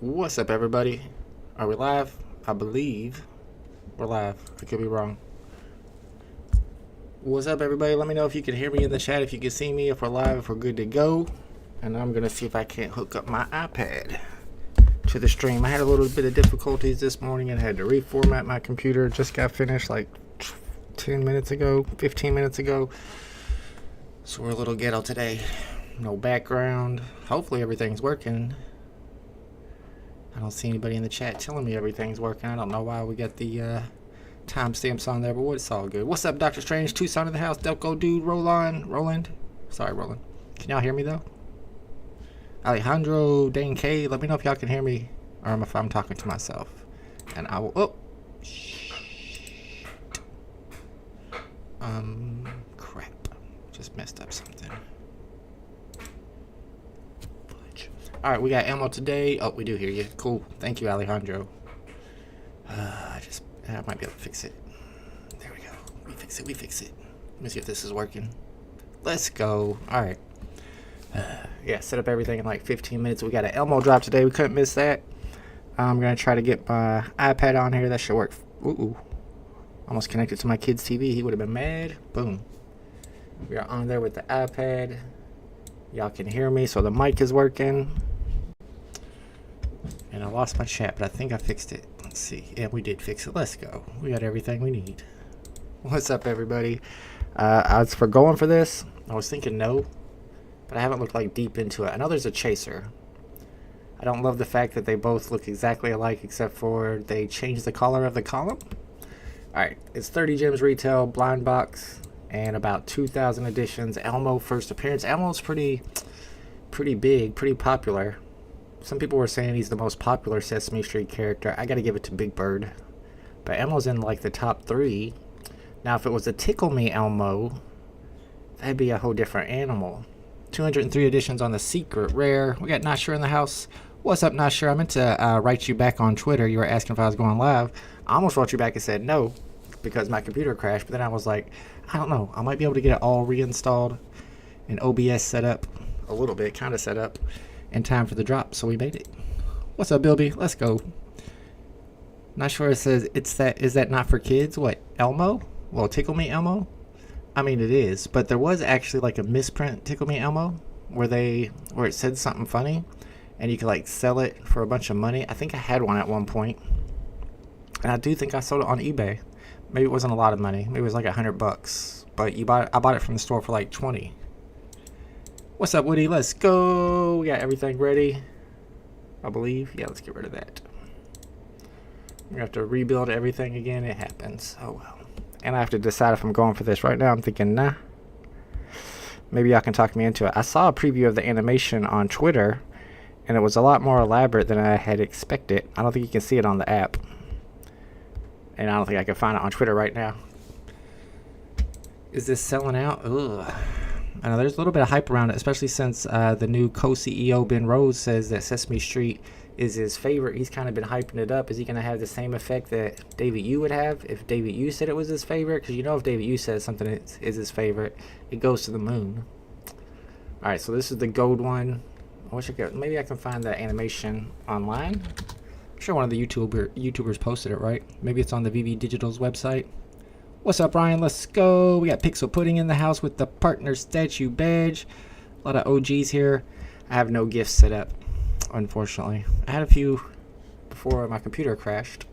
What's up, everybody? Are we live? I believe we're live. I could be wrong. What's up, everybody? Let me know if you can hear me in the chat, if you can see me, if we're live, if we're good to go. And I'm going to see if I can't hook up my iPad to the stream. I had a little bit of difficulties this morning and had to reformat my computer. Just got finished like 10 minutes ago, 15 minutes ago. So we're a little ghetto today. No background. Hopefully everything's working. I don't see anybody in the chat telling me everything's working. I don't know why we got the timestamps on there, but it's all good. What's up, Dr. Strange? Tucson in the house. Delco Dude. Roland. Sorry, Roland. Can y'all hear me, though? Alejandro, Dane K. Let me know if y'all can hear me or if I'm talking to myself. And I will... Oh! Crap. Just messed up something. Alright, we got Elmo today. Oh, we do hear you. Cool. Thank you, Alejandro. I might be able to fix it. There we go. We fix it. Let me see if this is working. Let's go. Alright. Yeah, set up everything in like 15 minutes. We got an Elmo drop today. We couldn't miss that. I'm going to try to get my iPad on here. That should work. Ooh. Almost connected to my kid's TV. He would have been mad. Boom. We are on there with the iPad. Y'all can hear me, so the mic is working. And I lost my chat, but I think I fixed it. Let's see. Yeah, we did fix it. Let's go. We got everything we need. What's up, everybody? As for going for this, I was thinking no, but I haven't looked like deep into it. I know there's a chaser. I don't love the fact that they both look exactly alike, except for they changed the color of the column. Alright, it's 30 gems retail, blind box, and about 2,000 editions. Elmo first appearance. Elmo's pretty big, pretty popular. Some people were saying he's the most popular Sesame Street character. I gotta give it to Big Bird. But Elmo's in like the top 3. Now if it was a Tickle Me Elmo, that'd be a whole different animal. 203 editions on the secret rare. We got Not Sure in the house. What's up, Not Sure? I meant to write you back on Twitter. You were asking if I was going live. I almost wrote you back and said no, because my computer crashed. But then I was like, I don't know. I might be able to get it all reinstalled and OBS set up a little bit, kind of set up in time for the drop, so we made it. What's up, Bilby? Let's go. Not Sure it says is that not for kids? What, Elmo? Well, Tickle Me Elmo? I mean, it is, but there was actually like a misprint Tickle Me Elmo where it said something funny and you could like sell it for a bunch of money. I think I had one at one point, and I do think I sold it on eBay. Maybe it wasn't a lot of money. Maybe it was like $100, but I bought it from the store for like 20. What's up, Woody? Let's go. We got everything ready, I believe. Yeah, let's get rid of that. We're gonna have to rebuild everything again. It happens. Oh well. And I have to decide if I'm going for this. Right now I'm thinking nah. Maybe y'all can talk me into it. I saw a preview of the animation on Twitter, and it was a lot more elaborate than I had expected. I don't think you can see it on the app, and I don't think I can find it on Twitter right now. Is this selling out? Ugh. I know there's a little bit of hype around it, especially since the new co-CEO Ben Rose says that Sesame Street is his favorite. He's kind of been hyping it up. Is he going to have the same effect that David Yu would have if David Yu said it was his favorite? Because you know if David Yu says something is his favorite, it goes to the moon. Alright, so this is the gold one. I wish I could. Maybe I can find the animation online. I'm sure one of the YouTubers posted it, right? Maybe it's on the VeVe Digital's website. What's up, Ryan? Let's go. We got Pixel Pudding in the house with the partner statue badge. A lot of OGs here. I have no gifts set up, unfortunately. I had a few before my computer crashed.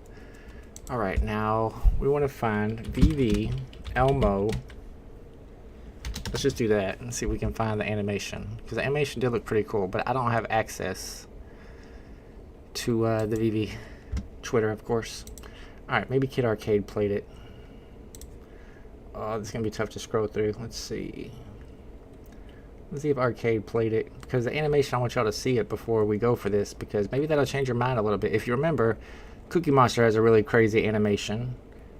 Alright, now we want to find VeVe Elmo. Let's just do that and see if we can find the animation. Because the animation did look pretty cool, but I don't have access to the VeVe Twitter, of course. Alright, maybe Kid Arcade played it. Oh, this is going to be tough to scroll through. Let's see. Let's see if Arcade played it. Because the animation, I want y'all to see it before we go for this. Because maybe that'll change your mind a little bit. If you remember, Cookie Monster has a really crazy animation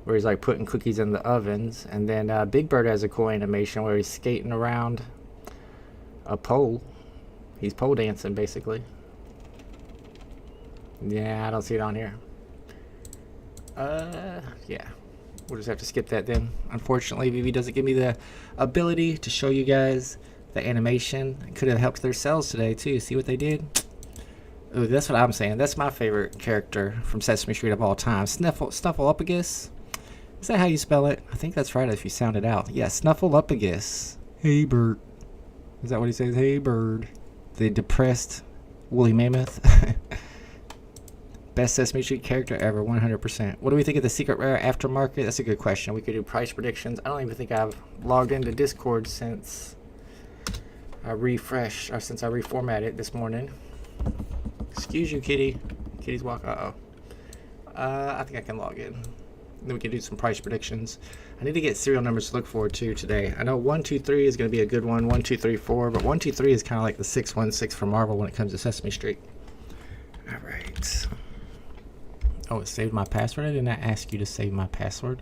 where he's like putting cookies in the ovens. And then Big Bird has a cool animation where he's skating around a pole. He's pole dancing, basically. Yeah, I don't see it on here. Yeah. We'll just have to skip that then. Unfortunately, VeVe doesn't give me the ability to show you guys the animation. It could have helped their sales today too. See what they did? Ooh, that's what I'm saying. That's my favorite character from Sesame Street of all time. Snuffleupagus. Is that how you spell it? I think that's right if you sound it out. Yeah, Snuffleupagus. Hey, bird. Is that what he says? Hey, bird. The depressed woolly mammoth. Best Sesame Street character ever, 100%. What do we think of the secret rare aftermarket? That's a good question. We could do price predictions. I don't even think I've logged into Discord since I refreshed, or since I reformatted this morning. Excuse you, kitty. Kitty's walk. I think I can log in. Then we can do some price predictions. I need to get serial numbers to look forward to today. I know 123 is going to be a good one. 1234, but 123 is kind of like the 616 for Marvel when it comes to Sesame Street. All right. Oh, it saved my password. I did not ask you to save my password.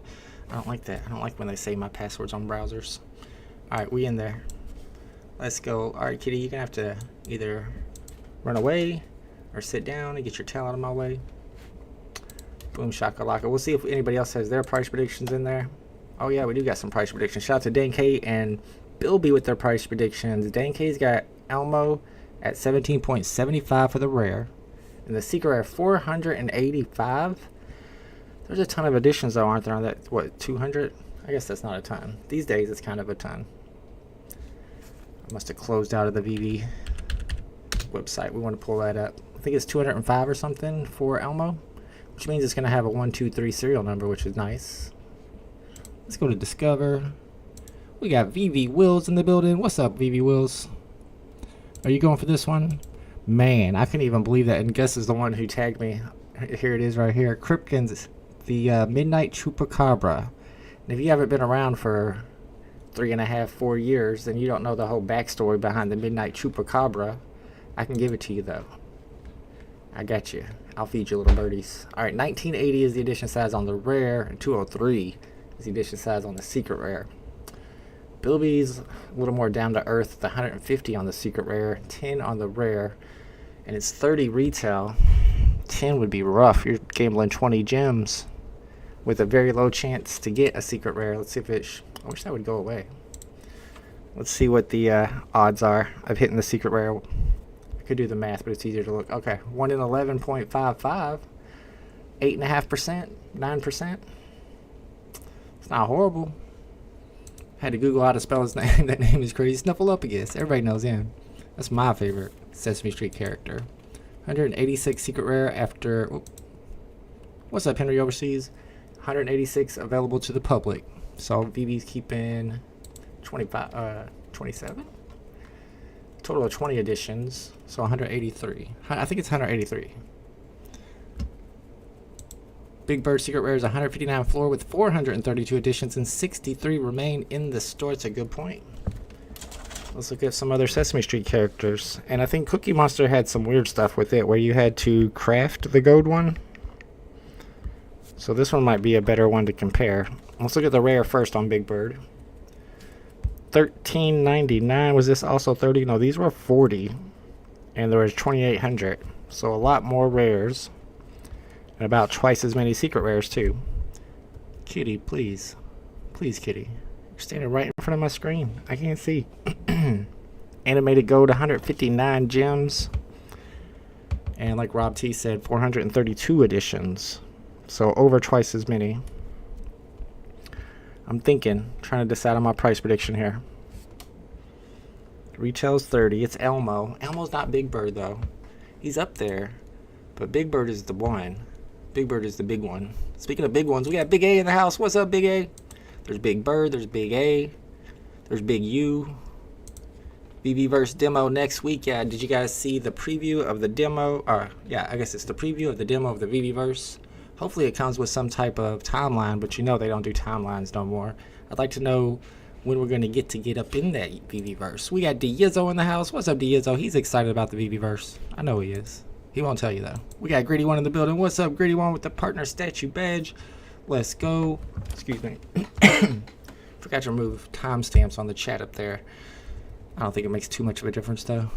I don't like that. I don't like when they save my passwords on browsers. All right, we in there. Let's go. All right, kitty, you're going to have to either run away or sit down and get your tail out of my way. Boom shakalaka. We'll see if anybody else has their price predictions in there. Oh yeah, we do got some price predictions. Shout out to Dan K and Bilby with their price predictions. Dan K's got Elmo at 17.75 for the rare. And the secret rare 485. There's a ton of editions though, aren't there, on that? What, 200? I guess that's not a ton. These days it's kind of a ton. I must have closed out of the VeVe website. We want to pull that up. I think it's 205 or something for Elmo, which means it's going to have a 123 serial number, which is nice. Let's go to Discover. We got VeVe Wills in the building. What's up, VeVe Wills? Are you going for this one? Man, I couldn't even believe that. And guess is the one who tagged me. Here it is right here. Cryptkins, the Midnight Chupacabra. And if you haven't been around for 3.5, 4 years, then you don't know the whole backstory behind the Midnight Chupacabra. I can give it to you though. I got you. I'll feed you little birdies. Alright, 1980 is the edition size on the rare, and 203 is the edition size on the secret rare. Bilby's a little more down to earth, the 150 on the secret rare, 10 on the rare, and it's 30 retail. 10 would be rough. You're gambling 20 gems with a very low chance to get a secret rare. Let's see if it... I wish that would go away. Let's see what the odds are of hitting the secret rare. I could do the math, but it's easier to look. Okay, 1 in 11.55, 8.5%, 9%. It's not horrible. Had to Google how to spell his name. That name is crazy. Snuffleupagus. Everybody knows him. That's my favorite Sesame Street character. 186 secret rare after... Oh, what's up, Henry Overseas? 186 available to the public. So VeVe's keeping 27? Total of 20 editions. So 183. I think it's 183. Big Bird Secret Rare is 159 floor with 432 editions and 63 remain in the store. It's a good point. Let's look at some other Sesame Street characters. And I think Cookie Monster had some weird stuff with it where you had to craft the gold one. So this one might be a better one to compare. Let's look at the rare first on Big Bird. $13.99. Was this also 30? No, these were 40. And there was 2,800. So a lot more rares. And about twice as many secret rares too. Kitty, please. Please, kitty. You're standing right in front of my screen. I can't see. Animated gold, 159 gems. And like Rob T said, 432 editions. So over twice as many. I'm trying to decide on my price prediction here. Retail's 30. It's Elmo. Elmo's not Big Bird though. He's up there. But Big Bird is the one. Big Bird is the big one. Speaking of big ones, we got Big A in the house. What's up, Big A? There's Big Bird. There's Big A. There's Big U. VeVeVerse demo next week. Yeah, did you guys see the preview of the demo? Yeah, I guess it's the preview of the demo of the VeVeVerse. Hopefully it comes with some type of timeline, but you know they don't do timelines no more. I'd like to know when we're going to get up in that VeVeVerse. We got Diezzo in the house. What's up, Diezzo? He's excited about the VeVeVerse. I know he is. He won't tell you though. We got Gritty One in the building. What's up, Gritty One with the partner statue badge? Let's go. Excuse me. Forgot to remove timestamps on the chat up there. I don't think it makes too much of a difference though.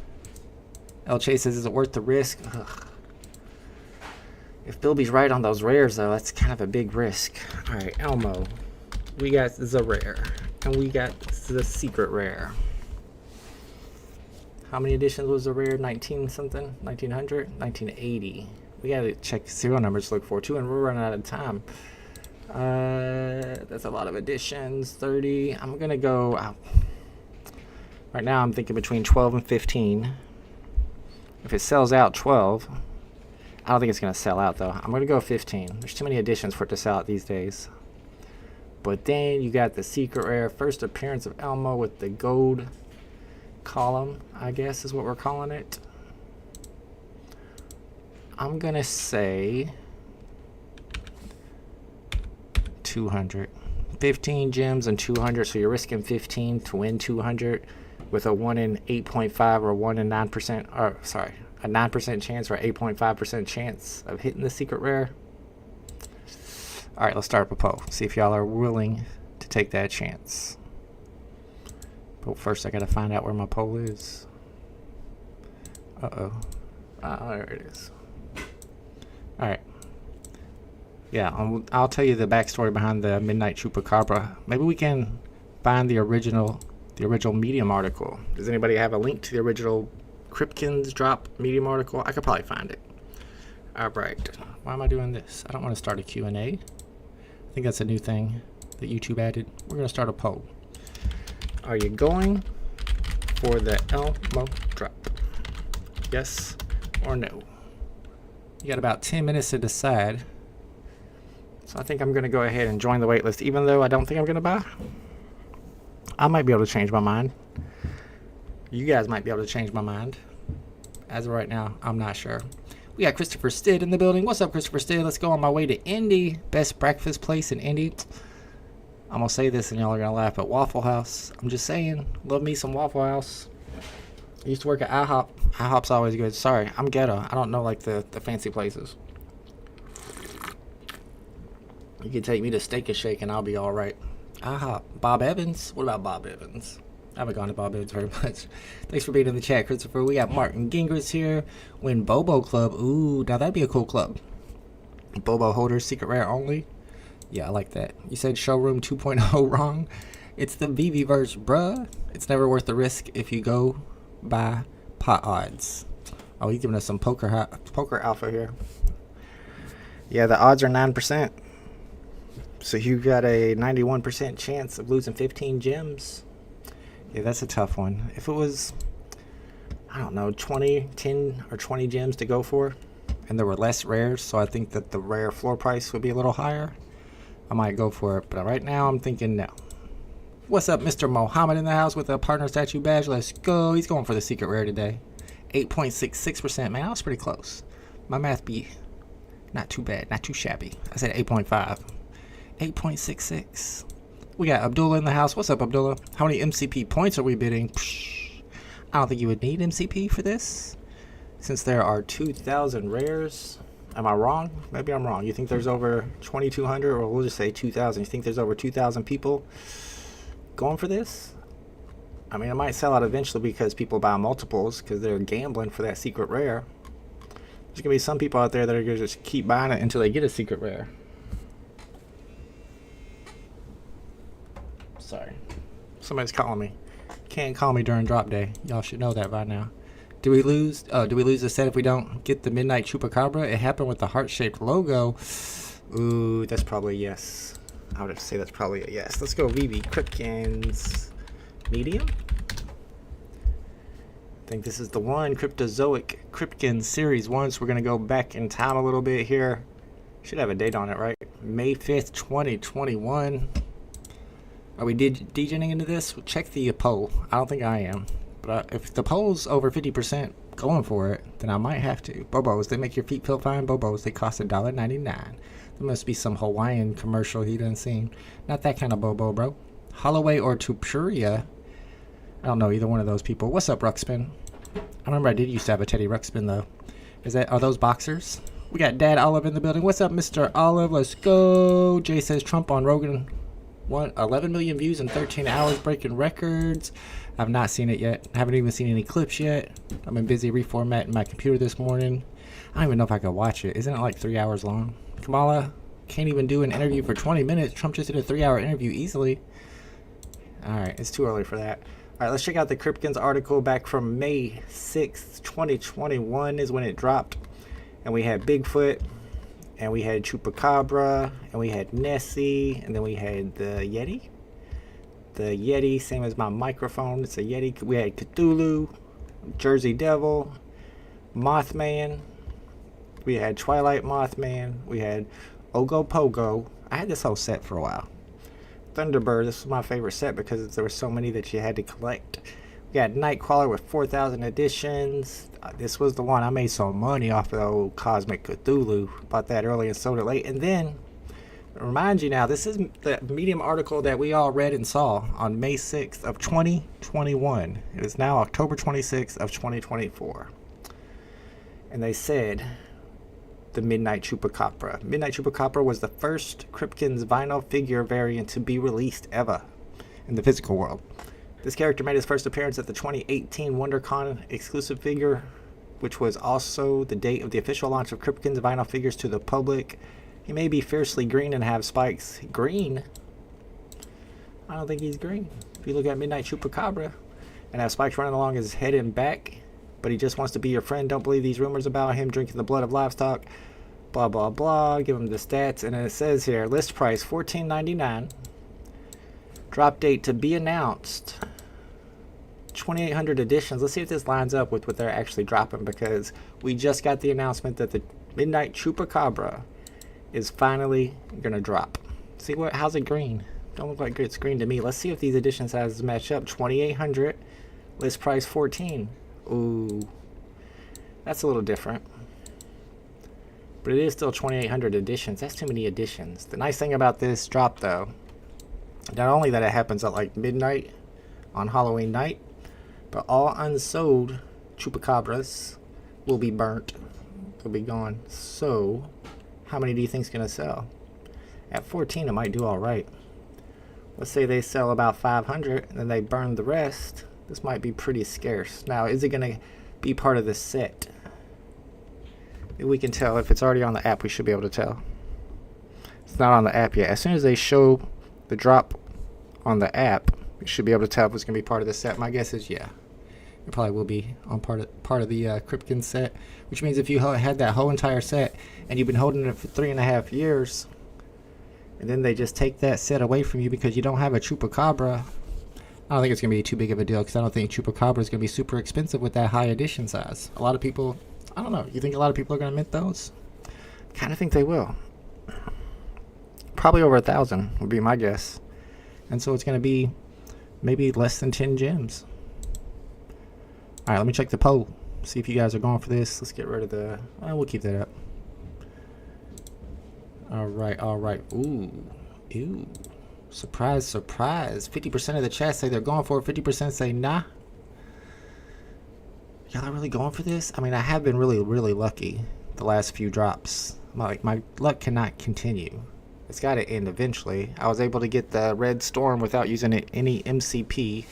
El Chase says, is it worth the risk? Ugh. If Bilby's right on those rares though, that's kind of a big risk. Alright, Elmo. We got the rare. And we got the secret rare. How many editions was the rare? 19 something? 1900? 1980. We gotta check serial numbers to look for too, and we're running out of time. That's a lot of editions. 30. I'm gonna go. Right now, I'm thinking between 12 and 15. If it sells out 12, I don't think it's gonna sell out though. I'm gonna go 15. There's too many editions for it to sell out these days. But then you got the secret rare first appearance of Elmo with the gold column, I guess is what we're calling it. I'm gonna say 200. 15 gems and 200, so you're risking 15 to win 200 with a 1 in 8.5 or 1 in 9%, or sorry, a 9% chance or 8.5% chance of hitting the secret rare. All right, let's start up a poll. See if y'all are willing to take that chance. But first, I gotta find out where my poll is. Uh-oh. There it is. All right. Yeah, I'll tell you the backstory behind the Midnight Chupacabra. Maybe we can find the original Medium article. Does anybody have a link to the original Cryptkins drop Medium article? I could probably find it. All right. Why am I doing this? I don't want to start a Q&A. I think that's a new thing that YouTube added. We're going to start a poll. Are you going for the Elmo drop? Yes or no? You got about 10 minutes to decide. So I think I'm going to go ahead and join the waitlist, even though I don't think I'm going to buy. I might be able to change my mind. You guys might be able to change my mind. As of right now, I'm not sure. We got Christopher Stidd in the building. What's up, Christopher Stidd? Let's go on my way to Indy. Best breakfast place in Indy. I'm going to say this and y'all are going to laugh, but Waffle House. I'm just saying. Love me some Waffle House. I used to work at IHOP. IHOP's always good. Sorry, I'm ghetto. I don't know like the fancy places. You can take me to Steak and Shake and I'll be all right. IHOP. Bob Evans? What about Bob Evans? I haven't gone to Bob Evans very much. Thanks for being in the chat, Christopher. We got Martin Gingras here. Win Bobo Club. Ooh, now that'd be a cool club. Bobo holders, secret rare only. Yeah, I like that. You said Showroom 2.0 wrong. It's the VeVeVerse, bruh. It's never worth the risk if you go by pot odds. Oh, he's giving us some poker alpha here. Yeah, the odds are 9%. So you got a 91% chance of losing 15 gems. Yeah, that's a tough one. If it was, I don't know, 10 or 20 gems to go for, and there were less rares, so I think that the rare floor price would be a little higher, I might go for it. But right now, I'm thinking no. What's up, Mr. Mohammed in the house with a partner statue badge? Let's go. He's going for the secret rare today. 8.66%. Man, I was pretty close. My math be not too bad, not too shabby. I said 8.5. 8.66. We got Abdullah in the house. What's up, Abdullah? How many MCP points are we bidding? Psh, I don't think you would need MCP for this, since there are 2,000 rares. Am I wrong? Maybe I'm wrong. You think there's over 2,200, or we'll just say 2,000. You think there's over 2,000 people going for this? I mean, it might sell out eventually because people buy multiples because they're gambling for that secret rare. There's going to be some people out there that are going to just keep buying it until they get a secret rare. Sorry. Somebody's calling me. Can't call me during drop day. Y'all should know that by now. Do we lose? Do we lose the set if we don't get the Midnight Chupacabra? It happened with the heart-shaped logo. Ooh, that's probably a yes. I would have to say that's probably a yes. Let's go VeVe Cryptkins Medium. I think this is the one. Cryptozoic Cryptkins Series 1. So we're going to go back in time a little bit here. Should have a date on it, right? May 5th, 2021. Are we degening into this? We'll check the poll. I don't think I am. But if the poll's over 50% going for it, then I might have to. Bobos, they make your feet feel fine. Bobos, they cost $1.99. There must be some Hawaiian commercial he doesn't see. Not that kind of Bobo, bro. Holloway or Tupuria. I don't know either one of those people. What's up, Ruxpin? I remember I did used to have a Teddy Ruxpin, though. Are those boxers? We got Dad Olive in the building. What's up, Mr. Olive? Let's go. Jay says Trump on Rogan. 11 million views in 13 hours, breaking records. I've not seen it yet. I haven't even seen any clips yet. I've been busy reformatting my computer this morning. I don't even know if I could watch it. Isn't it like 3 hours long? Kamala can't even do an interview for 20 minutes. Trump just did a 3-hour interview easily. Alright, it's too early for that. Alright, let's check out the Cryptkins article back from May 6th, 2021 is when it dropped. And we had Bigfoot, and we had Chupacabra, and we had Nessie, and then we had the Yeti. The Yeti, same as my microphone, it's a Yeti. We had Cthulhu, Jersey Devil, Mothman. We had Twilight Mothman. We had Ogopogo. I had this whole set for a while. Thunderbird, this was my favorite set because there were so many that you had to collect. We got Nightcrawler with 4,000 editions. This was the one I made some money off of the old Cosmic Cthulhu. Bought that early and sold it late. And then, remind you now, this is the Medium article that we all read and saw on May 6th of 2021. It is now October 26th of 2024. And they said the Midnight Chupacabra. Midnight Chupacabra was the first Cryptkins vinyl figure variant to be released ever in the physical world. This character made his first appearance at the 2018 WonderCon exclusive figure, which was also the date of the official launch of Cryptkins vinyl figures to the public. He may be fiercely green and have spikes. Green? I don't think he's green. If you look at Midnight Chupacabra and have spikes running along his head and back, but he just wants to be your friend. Don't believe these rumors about him drinking the blood of livestock. Blah, blah, blah. Give him the stats. And it says here, list price $14.99. Drop date to be announced. 2,800 editions. Let's see if this lines up with what they're actually dropping, because we just got the announcement that the Midnight Chupacabra is finally going to drop. See what? How's it green? Don't look like it's green to me. Let's see if these edition sizes match up. 2,800. List price 14. Ooh, that's a little different, but it is still 2,800 editions. That's too many editions. The nice thing about this drop, though, not only that it happens at like midnight on Halloween night, but all unsold Chupacabras will be burnt. They'll be gone. So, how many do you think is going to sell? At 14, it might do all right. Let's say they sell about 500, and then they burn the rest. This might be pretty scarce. Now, is it going to be part of the set? We can tell. If it's already on the app, we should be able to tell. It's not on the app yet. As soon as they show the drop on the app, we should be able to tell if it's going to be part of the set. My guess is yeah. It probably will be on part of the Cryptkins set, which means if you had that whole entire set and you've been holding it for 3.5 years, and then they just take that set away from you because you don't have a Chupacabra, I don't think it's going to be too big of a deal, because I don't think Chupacabra is going to be super expensive with that high edition size. A lot of people, I don't know, you think a lot of people are going to mint those? Kind of think they will. Probably over 1,000 would be my guess. And so it's going to be maybe less than 10 gems. Alright, let me check the poll. See if you guys are going for this. Let's get rid of the... we'll keep that up. Alright. Ooh. Ew. Surprise, surprise. 50% of the chat say they're going for it. 50% say nah. Y'all are really going for this? I mean, I have been really, really lucky the last few drops. Like, my luck cannot continue. It's got to end eventually. I was able to get the Red Storm without using any MCP,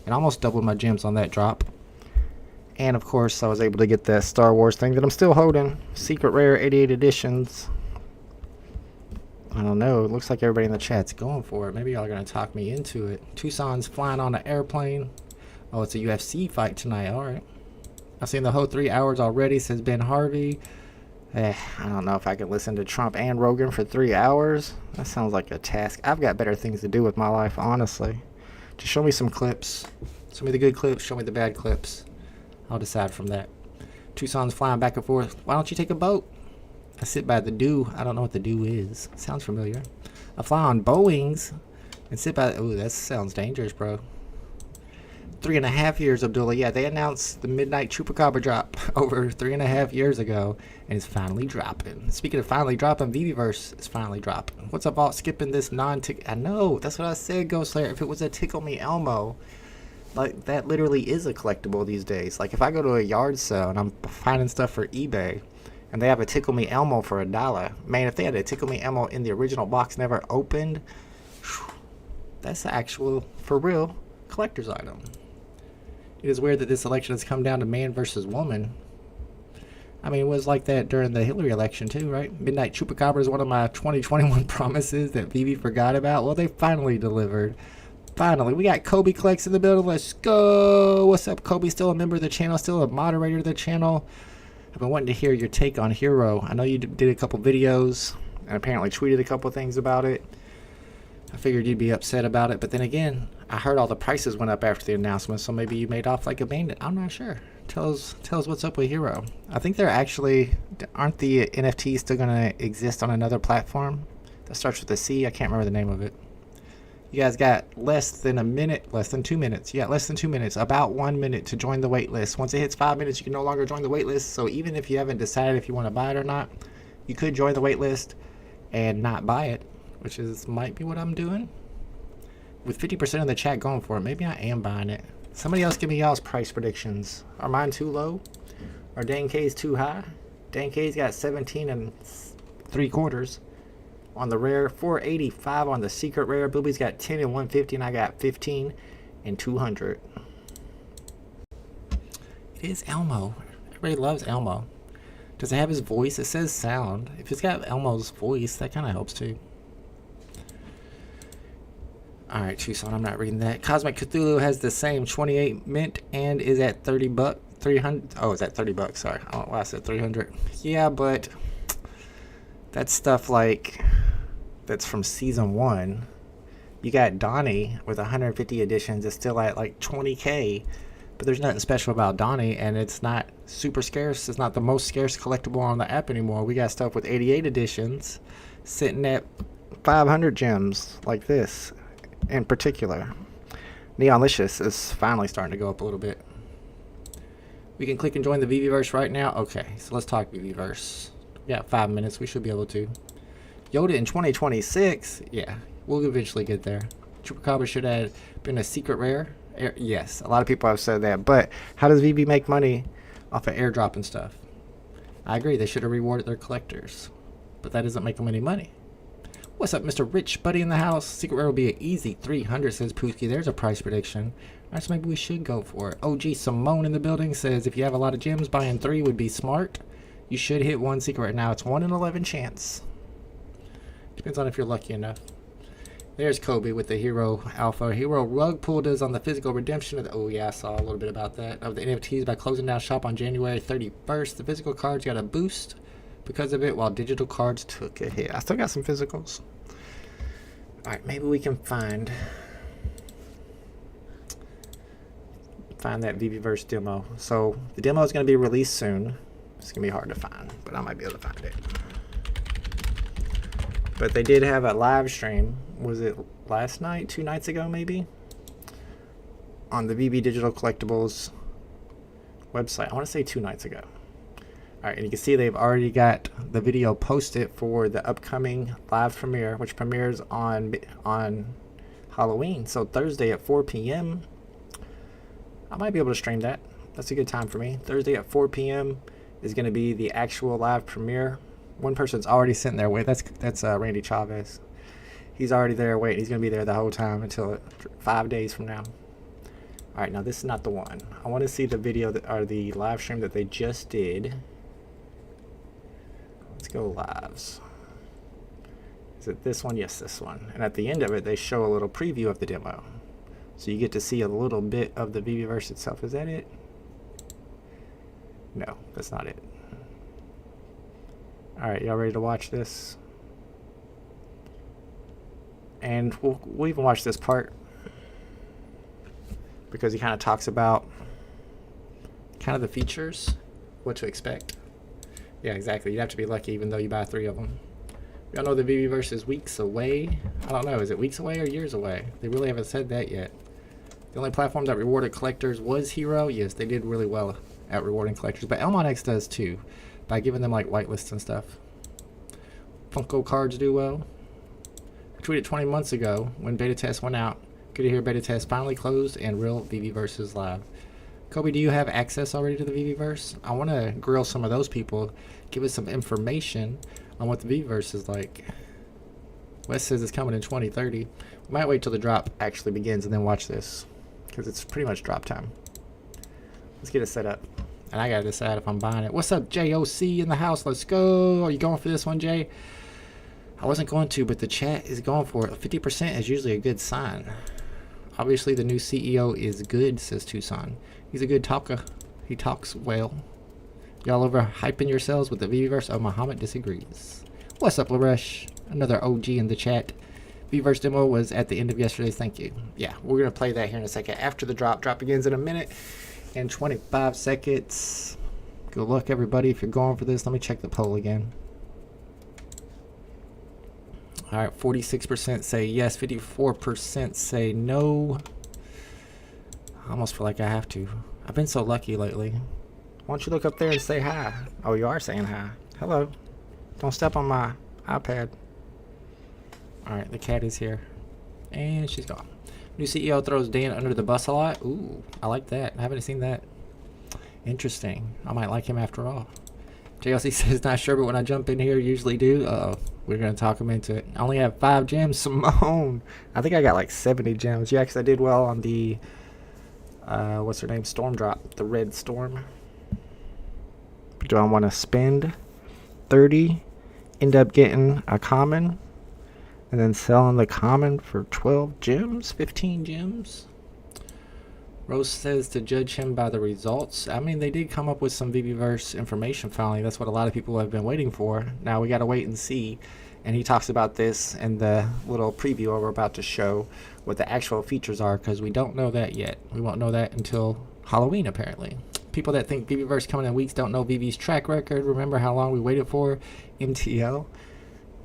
and almost doubled my gems on that drop. And, of course, I was able to get that Star Wars thing that I'm still holding. Secret Rare 88 editions. I don't know. It looks like everybody in the chat's going for it. Maybe y'all are going to talk me into it. Tucson's flying on an airplane. Oh, it's a UFC fight tonight. All right. I've seen the whole 3 hours already, says Ben Harvey. I don't know if I can listen to Trump and Rogan for 3 hours. That sounds like a task. I've got better things to do with my life, honestly. Just show me some clips. Show me the good clips. Show me the bad clips. I'll decide from that. Tucson's flying back and forth. Why don't you take a boat? I sit by the dew. I don't know what the dew is. Sounds familiar. I fly on Boeings and sit by... Ooh, that sounds dangerous, bro. 3.5 years, Abdullah. Yeah, they announced the Midnight Chupacabra drop over 3.5 years ago, and it's finally dropping. Speaking of finally dropping, VeVeVerse is finally dropping. What's up, all skipping this non-tick? I know, that's what I said, Ghost Slayer. If it was a Tickle Me Elmo, like, that literally is a collectible these days. Like, if I go to a yard sale and I'm finding stuff for eBay, and they have a Tickle Me Elmo for $1, man, if they had a Tickle Me Elmo in the original box never opened, that's the actual, for real, collector's item. It is weird that this election has come down to man versus woman. I mean, it was like that during the Hillary election too, right? Midnight Chupacabra is one of my 2021 promises that VeVe forgot about. Well, they finally delivered. Finally, we got Kobe Collects in the building. Let's go. What's up, Kobe? Still a member of the channel, still a moderator of the channel. I've been wanting to hear your take on Hero. I know you did a couple videos and apparently tweeted a couple things about it. I figured you'd be upset about it, but then again, I heard all the prices went up after the announcement, so maybe you made off like a bandit. I'm not sure. Tell us what's up with Hero. I think they're actually, aren't the NFTs still going to exist on another platform that starts with a C? I can't remember the name of it. You guys got less than 2 minutes. Yeah, less than 2 minutes, about 1 minute to join the wait list. Once it hits 5 minutes, you can no longer join the wait list. So even if you haven't decided if you want to buy it or not, you could join the wait list and not buy it, which might be what I'm doing. With 50% of the chat going for it, maybe I am buying it. Somebody else give me y'all's price predictions. Are mine too low? Are Dan K's too high? Dan K's got 17 3/4 on the rare, 485 on the secret rare. Booby's got 10 and 150, and I got 15 and 200. It is Elmo. Everybody loves Elmo. Does it have his voice? It says sound. If it's got Elmo's voice, that kind of helps too. Alright, Tucson, I'm not reading that. Cosmic Cthulhu has the same 28 mint and is at 30 bucks. 300. Oh, it's at 30 bucks. Sorry. I don't know why I said 300. Yeah, but that's stuff like that's from season 1. You got Donnie with 150 editions. It's still at like 20k, but there's nothing special about Donnie, and it's not super scarce. It's not the most scarce collectible on the app anymore. We got stuff with 88 editions sitting at 500 gems like this in particular. Neonlicious is finally starting to go up a little bit. We can click and join the VeVeVerse right now. Okay, so let's talk VeVeVerse. We got 5 minutes. We should be able to. Yoda in 2026. Yeah, we'll eventually get there. Chupacabra should have been a secret rare. Yes, a lot of people have said that. But how does VeVe make money off of airdrop and stuff? I agree. They should have rewarded their collectors. But that doesn't make them any money. What's up, Mr. Rich Buddy in the house? Secret rare will be an easy 300, says Pooski. There's a price prediction. All right, so maybe we should go for it. OG Simone in the building says if you have a lot of gems, buying 3 would be smart. You should hit 1 secret right now. It's 1 in 11 chance. Depends on if you're lucky enough. There's Kobe with the Hero Alpha. Hero rug pull does on the physical redemption of the, oh yeah, I saw a little bit about that, of the NFTs by closing down shop on January 31st. The physical cards got a boost because of it, while digital cards took a hit. I still got some physicals. Alright, maybe we can find that VeVeVerse demo. So the demo is going to be released soon. It's going to be hard to find, but I might be able to find it. But they did have a live stream. Was it last night? 2 nights ago, maybe? On the VeVe Digital Collectibles website. I want to say 2 nights ago. Alright, and you can see they've already got the video posted for the upcoming live premiere, which premieres on Halloween. So Thursday at 4 p.m. I might be able to stream that. That's a good time for me. Thursday at 4 p.m. is going to be the actual live premiere. One person's already sitting there waiting. That's Randy Chavez. He's already there waiting. He's going to be there the whole time until 5 days from now. All right, now this is not the one. I want to see the video or the live stream that they just did. Let's go lives. Is it this one? Yes, this one. And at the end of it, they show a little preview of the demo. So you get to see a little bit of the VeVeVerse itself. Is that it? No, that's not it. Alright, y'all ready to watch this? And we'll even watch this part, because he kind of talks about kind of the features, what to expect. Yeah, exactly. You'd have to be lucky even though you buy 3 of them. We all know the VeVeVerse is weeks away. I don't know, is it weeks away or years away? They really haven't said that yet. The only platform that rewarded collectors was Hero. Yes, they did really well at rewarding collectors, but Elmo X does too, by giving them like whitelists and stuff. Funko cards do well. I tweeted 20 months ago when beta test went out. Good to hear beta test finally closed and real VeVeVerse is live. Kobe, do you have access already to the VeVeVerse? I want to grill some of those people, give us some information on what the VeVeVerse is like. Wes says it's coming in 2030. We might wait till the drop actually begins and then watch this, because it's pretty much drop time. Let's get it set up. And I gotta decide if I'm buying it. What's up, JOC in the house? Let's go. Are you going for this one, Jay? I wasn't going to, but the chat is going for it. 50% is usually a good sign. Obviously, the new CEO is good, says Tucson. He's a good talker. He talks well. Y'all over hyping yourselves with the VeVeVerse? Oh, Muhammad disagrees. What's up, Laresh? Another OG in the chat. VeVeVerse demo was at the end of yesterday's. Thank you. Yeah, we're going to play that here in a second after the drop. Drop begins in a minute and 25 seconds. Good luck, everybody, if you're going for this. Let me check the poll again. All right, 46% say yes, 54% say no. I almost feel like I have to. I've been so lucky lately. Why don't you look up there and say hi? Oh, you are saying hi. Hello. Don't step on my iPad. All right, the cat is here. And she's gone. New CEO throws Dan under the bus a lot. Ooh, I like that. I haven't seen that. Interesting. I might like him after all. JLC says, not sure, but when I jump in here, usually do. We're going to talk him into it. I only have 5 gems. Simone. I think I got like 70 gems. Yeah, because I did well on the, what's her name? Storm drop. The red storm. Do I want to spend 30, end up getting a common, and then selling the common for 12 gems? 15 gems? Rose says to judge him by the results. I mean, they did come up with some VeVeVerse information finally. That's what a lot of people have been waiting for. Now we got to wait and see. And he talks about this in the little preview we're about to show, what the actual features are, because we don't know that yet. We won't know that until Halloween, apparently. People that think VeVeVerse coming in weeks don't know VeVe's track record. Remember how long we waited for MTL?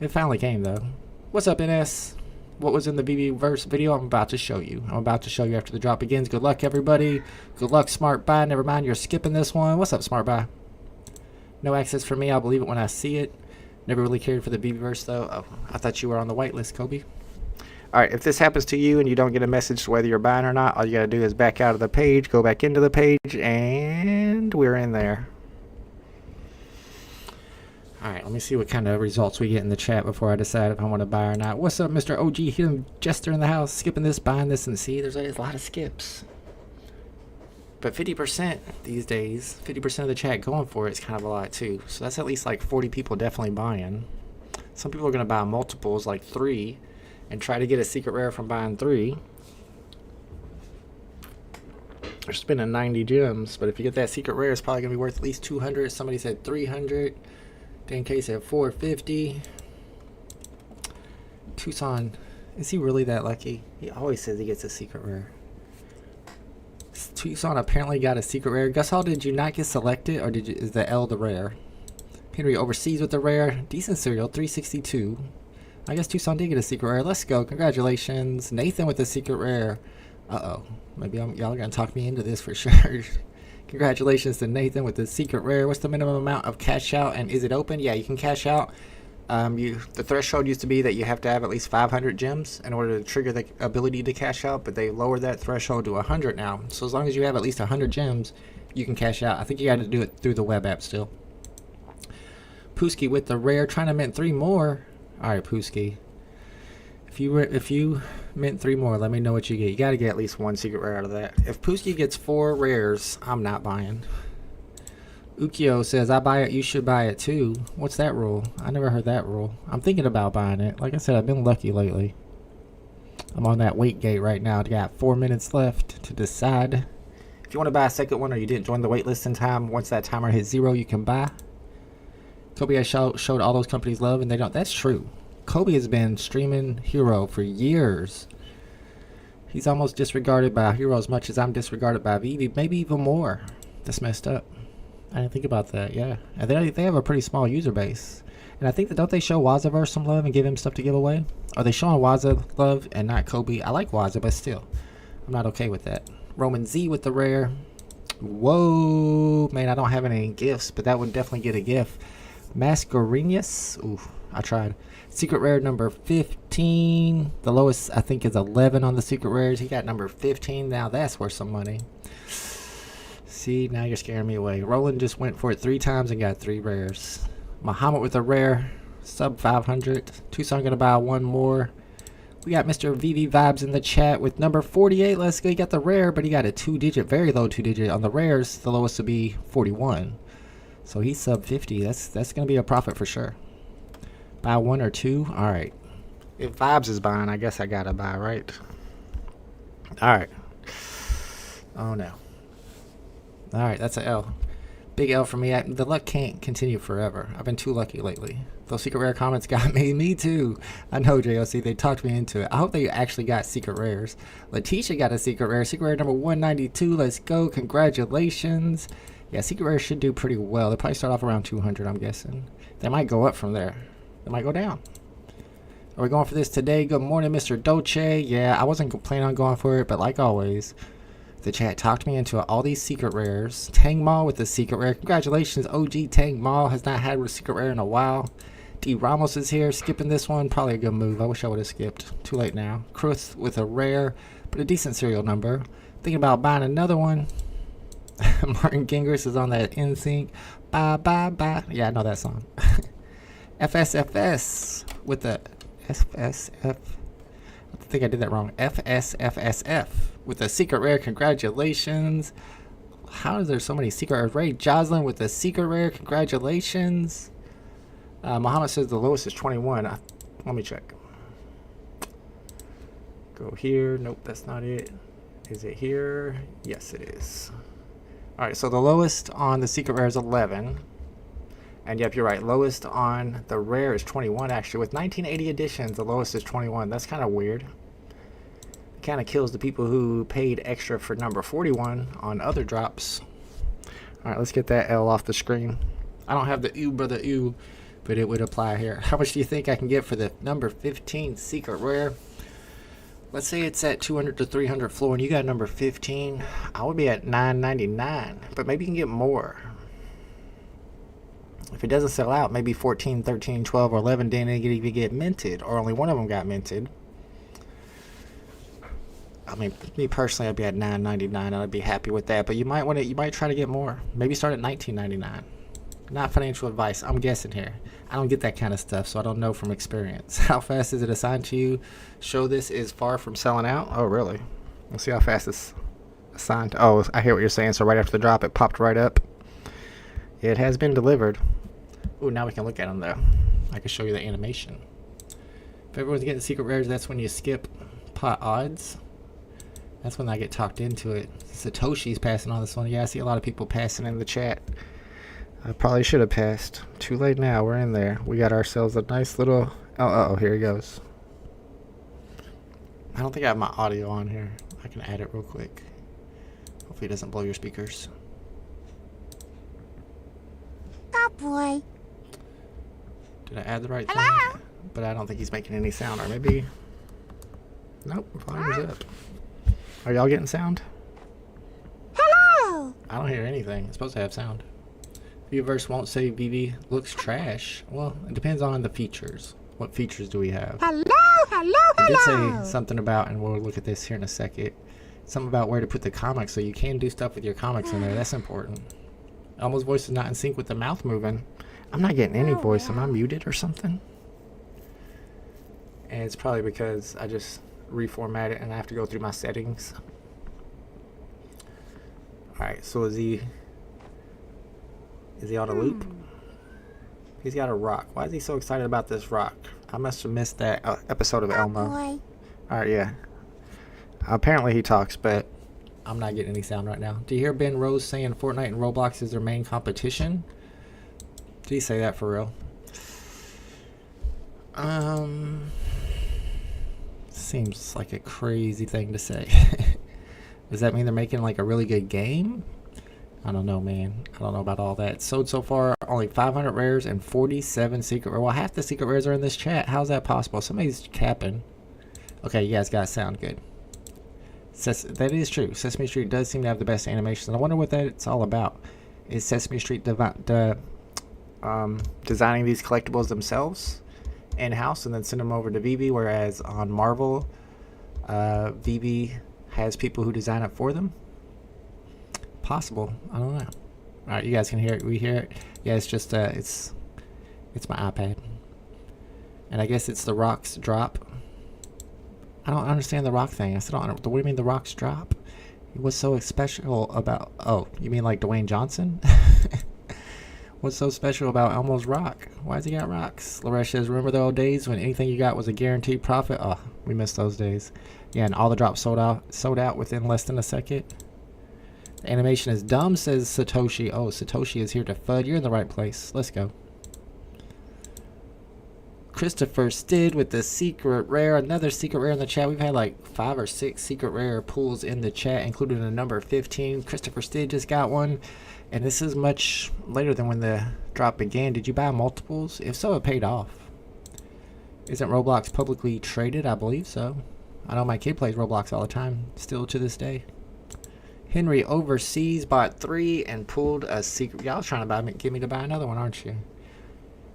It finally came, though. What's up, NS? What was in the VeVeVerse video? I'm about to show you. I'm about to show you after the drop begins. Good luck, everybody. Good luck, Smart Buy. Never mind, you're skipping this one. What's up, Smart Buy? No access for me. I'll believe it when I see it. Never really cared for the VeVeVerse, though. Oh, I thought you were on the whitelist, Kobe. All right, if this happens to you and you don't get a message whether you're buying or not, all you got to do is back out of the page, go back into the page, and we're in there. All right, let me see what kind of results we get in the chat before I decide if I want to buy or not. What's up, Mr. OG Hidden Jester in the house? Skipping this, buying this, and see, there's a lot of skips. But 50% these days, 50% of the chat going for it is kind of a lot too. So that's at least like 40 people definitely buying. Some people are going to buy multiples, like 3, and try to get a secret rare from buying 3. They're spending 90 gems, but if you get that secret rare, it's probably going to be worth at least 200. Somebody said 300. Dan K said 450. Tucson, is he really that lucky? He always says he gets a secret rare. Tucson apparently got a secret rare. Gus Hall, did you not get selected, or is the L the rare? Henry overseas with the rare. Decent serial, 362. I guess Tucson did get a secret rare. Let's go. Congratulations. Nathan with the secret rare. Uh-oh. Maybe y'all are going to talk me into this for sure. Congratulations to Nathan with the secret rare. What's the minimum amount of cash out, and is it open? Yeah, you can cash out. The threshold used to be that you have to have at least 500 gems in order to trigger the ability to cash out, but they lowered that threshold to 100 now. So as long as you have at least 100 gems, you can cash out. I think you got to do it through the web app still. Pooski with the rare, trying to mint 3 more. All right, Pooski. If you mint 3 more, let me know what you get. You got to get at least 1 secret rare out of that. If Pooski gets 4 rares, I'm not buying. Ukio says, I buy it, you should buy it too. What's that rule? I never heard that rule. I'm thinking about buying it. Like I said, I've been lucky lately. I'm on that wait gate right now. I got 4 minutes left to decide. If you want to buy a second one or you didn't join the wait list in time, once that timer hits 0, you can buy. Kobe has showed all those companies love, and they don't. That's true. Kobe has been streaming Hero for years. He's almost disregarded by Hero as much as I'm disregarded by VeVe, maybe even more. That's messed up. I didn't think about that, yeah. And they have a pretty small user base. And I think that, don't they show VeVeVerse some love and give him stuff to give away? Are they showing Waza love and not Kobe? I like Waza, but still, I'm not okay with that. Roman Z with the rare. Whoa, man, I don't have any gifts, but that would definitely get a gift. Mascarinus. Ooh, I tried. Secret rare number 15. The lowest, I think, is 11 on the secret rares. He got number 15. Now that's worth some money. See, now you're scaring me away. Roland just went for it 3 times and got 3 rares. Muhammad with a rare, sub 500. Tucson gonna buy 1 more. We got Mr. VeVe Vibes in the chat with number 48. Let's go. He got the rare, but he got a 2-digit, very low 2-digit. On the rares, the lowest would be 41. So he's sub 50. That's gonna be a profit for sure. Buy 1 or 2. All right. If Vibes is buying, I guess I gotta buy, right? Alright. Oh no. Alright, that's an L. Big L for me. The luck can't continue forever. I've been too lucky lately. Those secret rare comments got me. Me too. I know, JOC. They talked me into it. I hope they actually got secret rares. Letitia got a secret rare. Secret rare number 192. Let's go. Congratulations. Yeah, secret rare should do pretty well. They'll probably start off around 200, I'm guessing. They might go up from there. They might go down. Are we going for this today? Good morning, Mr. Dolce. Yeah, I wasn't planning on going for it, but like always, the chat talked me into it. All these secret rares. Tang Mall with the secret rare. Congratulations, OG Tang Mall has not had a secret rare in a while. D Ramos is here, skipping this one. Probably a good move. I wish I would have skipped. Too late now. Chris with a rare, but a decent serial number. Thinking about buying another one. Martin Gingras is on that NSYNC. Bye, bye, bye. Yeah, I know that song. FSFS with the FSF. I think I did that wrong. FSFSF with a secret rare. Congratulations. How is there so many secret rares? Ray Jocelyn with a secret rare. Congratulations. Muhammad says the lowest is 21. Let me check. Go here. Nope, that's not it. Is it here? Yes, it is. Alright, so the lowest on the secret rare is 11. And yep, you're right. Lowest on the rare is 21, actually. With 1980 editions, the lowest is 21. That's kind of weird. It kind of kills the people who paid extra for number 41 on other drops. Alright, let's get that L off the screen. I don't have the U, brother U, but it would apply here. How much do you think I can get for the number 15 secret rare? Let's say it's at 200 to 300 floor, and you got number 15. I would be at $9.99, but maybe you can get more. If it doesn't sell out, maybe 14, 13, 12, or 11 didn't even get minted, or only one of them got minted. I mean, me personally, I'd be at $9.99, and I'd be happy with that. But you might want to, you might try to get more. Maybe start at $19.99. Not financial advice. I'm guessing here. I don't get that kind of stuff, so I don't know from experience. How fast is it assigned to you? Show this is far from selling out. Oh, really? Let's see how fast it's assigned. Oh, I hear what you're saying. So right after the drop, it popped right up. It has been delivered. Oh, now we can look at them though. I can show you the animation. If everyone's getting secret rares, that's when you skip pot odds. That's when I get talked into it. Satoshi's passing on this one. Yeah, I see a lot of people passing in the chat. I probably should have passed. Too late now. We're in there. We got ourselves a nice little... Oh, here he goes. I don't think I have my audio on here. I can add it real quick. Hopefully it doesn't blow your speakers. Oh boy. Did I add the right Hello? thing? But I don't think he's making any sound. Or maybe... Nope. Volume's up. Are y'all getting sound? Hello. I don't hear anything. It's supposed to have sound. VeVeVerse won't say VeVe looks trash. Well, it depends on the features. What features do we have? It did say something about, and we'll look at this here in a second, something about where to put the comics, so you can do stuff with your comics in there. That's important. Elmo's voice is not in sync with the mouth moving. I'm not getting any voice. Am I muted or something? And it's probably because I just reformatted and I have to go through my settings. Alright, so is he on a loop? He's got a rock. Why is he so excited about this rock? I must have missed that episode of Elmo. Alright, yeah. Apparently he talks, but I'm not getting any sound right now. Do you hear Ben Rose saying Fortnite and Roblox is their main competition? Did he say that for real? Seems like a crazy thing to say. Does that mean they're making like a really good game? I don't know, man. I don't know about all that. Sold so far only 500 rares and 47 secret rares. Well, half the secret rares are in this chat. How's that possible? Somebody's capping. Okay, you guys got sound good. That is true. Sesame Street does seem to have the best animations. And I wonder what that's all about. Is Sesame Street designing these collectibles themselves in-house and then send them over to VeVe, whereas on Marvel, VeVe has people who design it for them? Possible. I don't know. Alright, you guys can hear it. We hear it. Yeah, it's just it's my iPad. And I guess it's the rocks drop. I don't understand the rock thing. I still don't. What do you mean the rocks drop? What's so special about... Oh, you mean like Dwayne Johnson? What's so special about Elmo's rock? Why's he got rocks? Laresh says, remember the old days when anything you got was a guaranteed profit? Oh, we miss those days. Yeah, and all the drops sold out within less than a second. The animation is dumb, says Satoshi. Oh, Satoshi is here to FUD. You're in the right place. Let's go. Christopher Stid with the secret rare. Another secret rare in the chat. We've had like 5 or 6 secret rare pulls in the chat, including a number 15. Christopher Stid just got one. And this is much later than when the drop began. Did you buy multiples? If so, it paid off. Isn't Roblox publicly traded? I believe so. I know my kid plays Roblox all the time, still to this day. Henry overseas bought 3 and pulled a secret. Y'all trying to get me to buy another one, aren't you?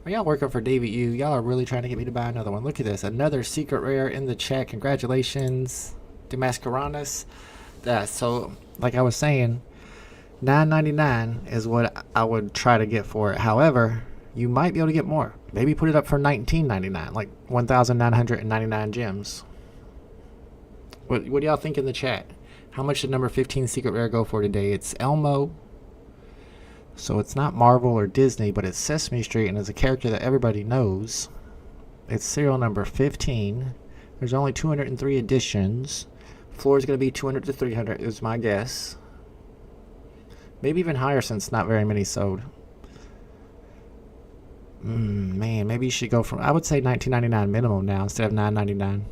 Are y'all working for David Yu? Y'all are really trying to get me to buy another one. Look at this. Another secret rare in the chat. Congratulations, Demascaranis. So, like I was saying, $9.99 is what I would try to get for it. However, you might be able to get more. Maybe put it up for $19.99, like 1,999 gems. What do y'all think in the chat? How much did number 15 secret rare go for today? It's Elmo. So it's not Marvel or Disney, but it's Sesame Street, and it's a character that everybody knows. It's serial number 15. There's only 203 editions. Floor is going to be 200 to 300 is my guess. Maybe even higher since not very many sold. Man, maybe you should go from, I would say $19.99 minimum now instead of $9.99.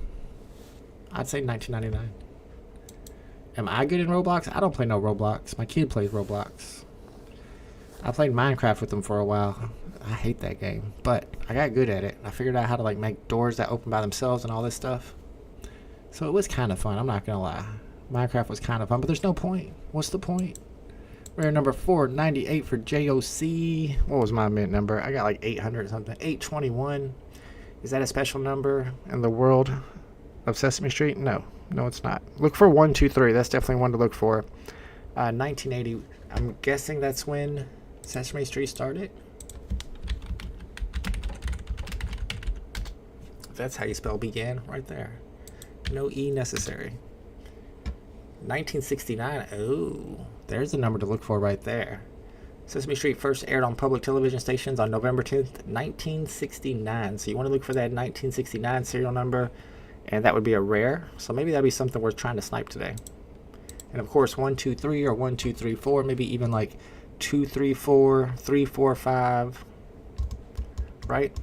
I'd say $19.99. Am I good in Roblox? I don't play no Roblox. My kid plays Roblox. I played Minecraft with them for a while. I hate that game, but I got good at it. I figured out how to like make doors that open by themselves and all this stuff. So it was kind of fun. I'm not gonna lie. Minecraft was kind of fun, but there's no point. What's the point? Rare number 498 for JOC. What was my mint number? I got like 800 or something. 821. Is that a special number in the world of Sesame Street? No, it's not. Look for 123. That's definitely one to look for. 1980. I'm guessing that's when Sesame Street started. That's how you spell began, right there. No E necessary. 1969. Oh, there's a number to look for right there. Sesame Street first aired on public television stations on November 10th, 1969. So you want to look for that 1969 serial number, and that would be a rare. So maybe that'd be something worth trying to snipe today. And of course, 123 or 1234, maybe even like 234, 345, right?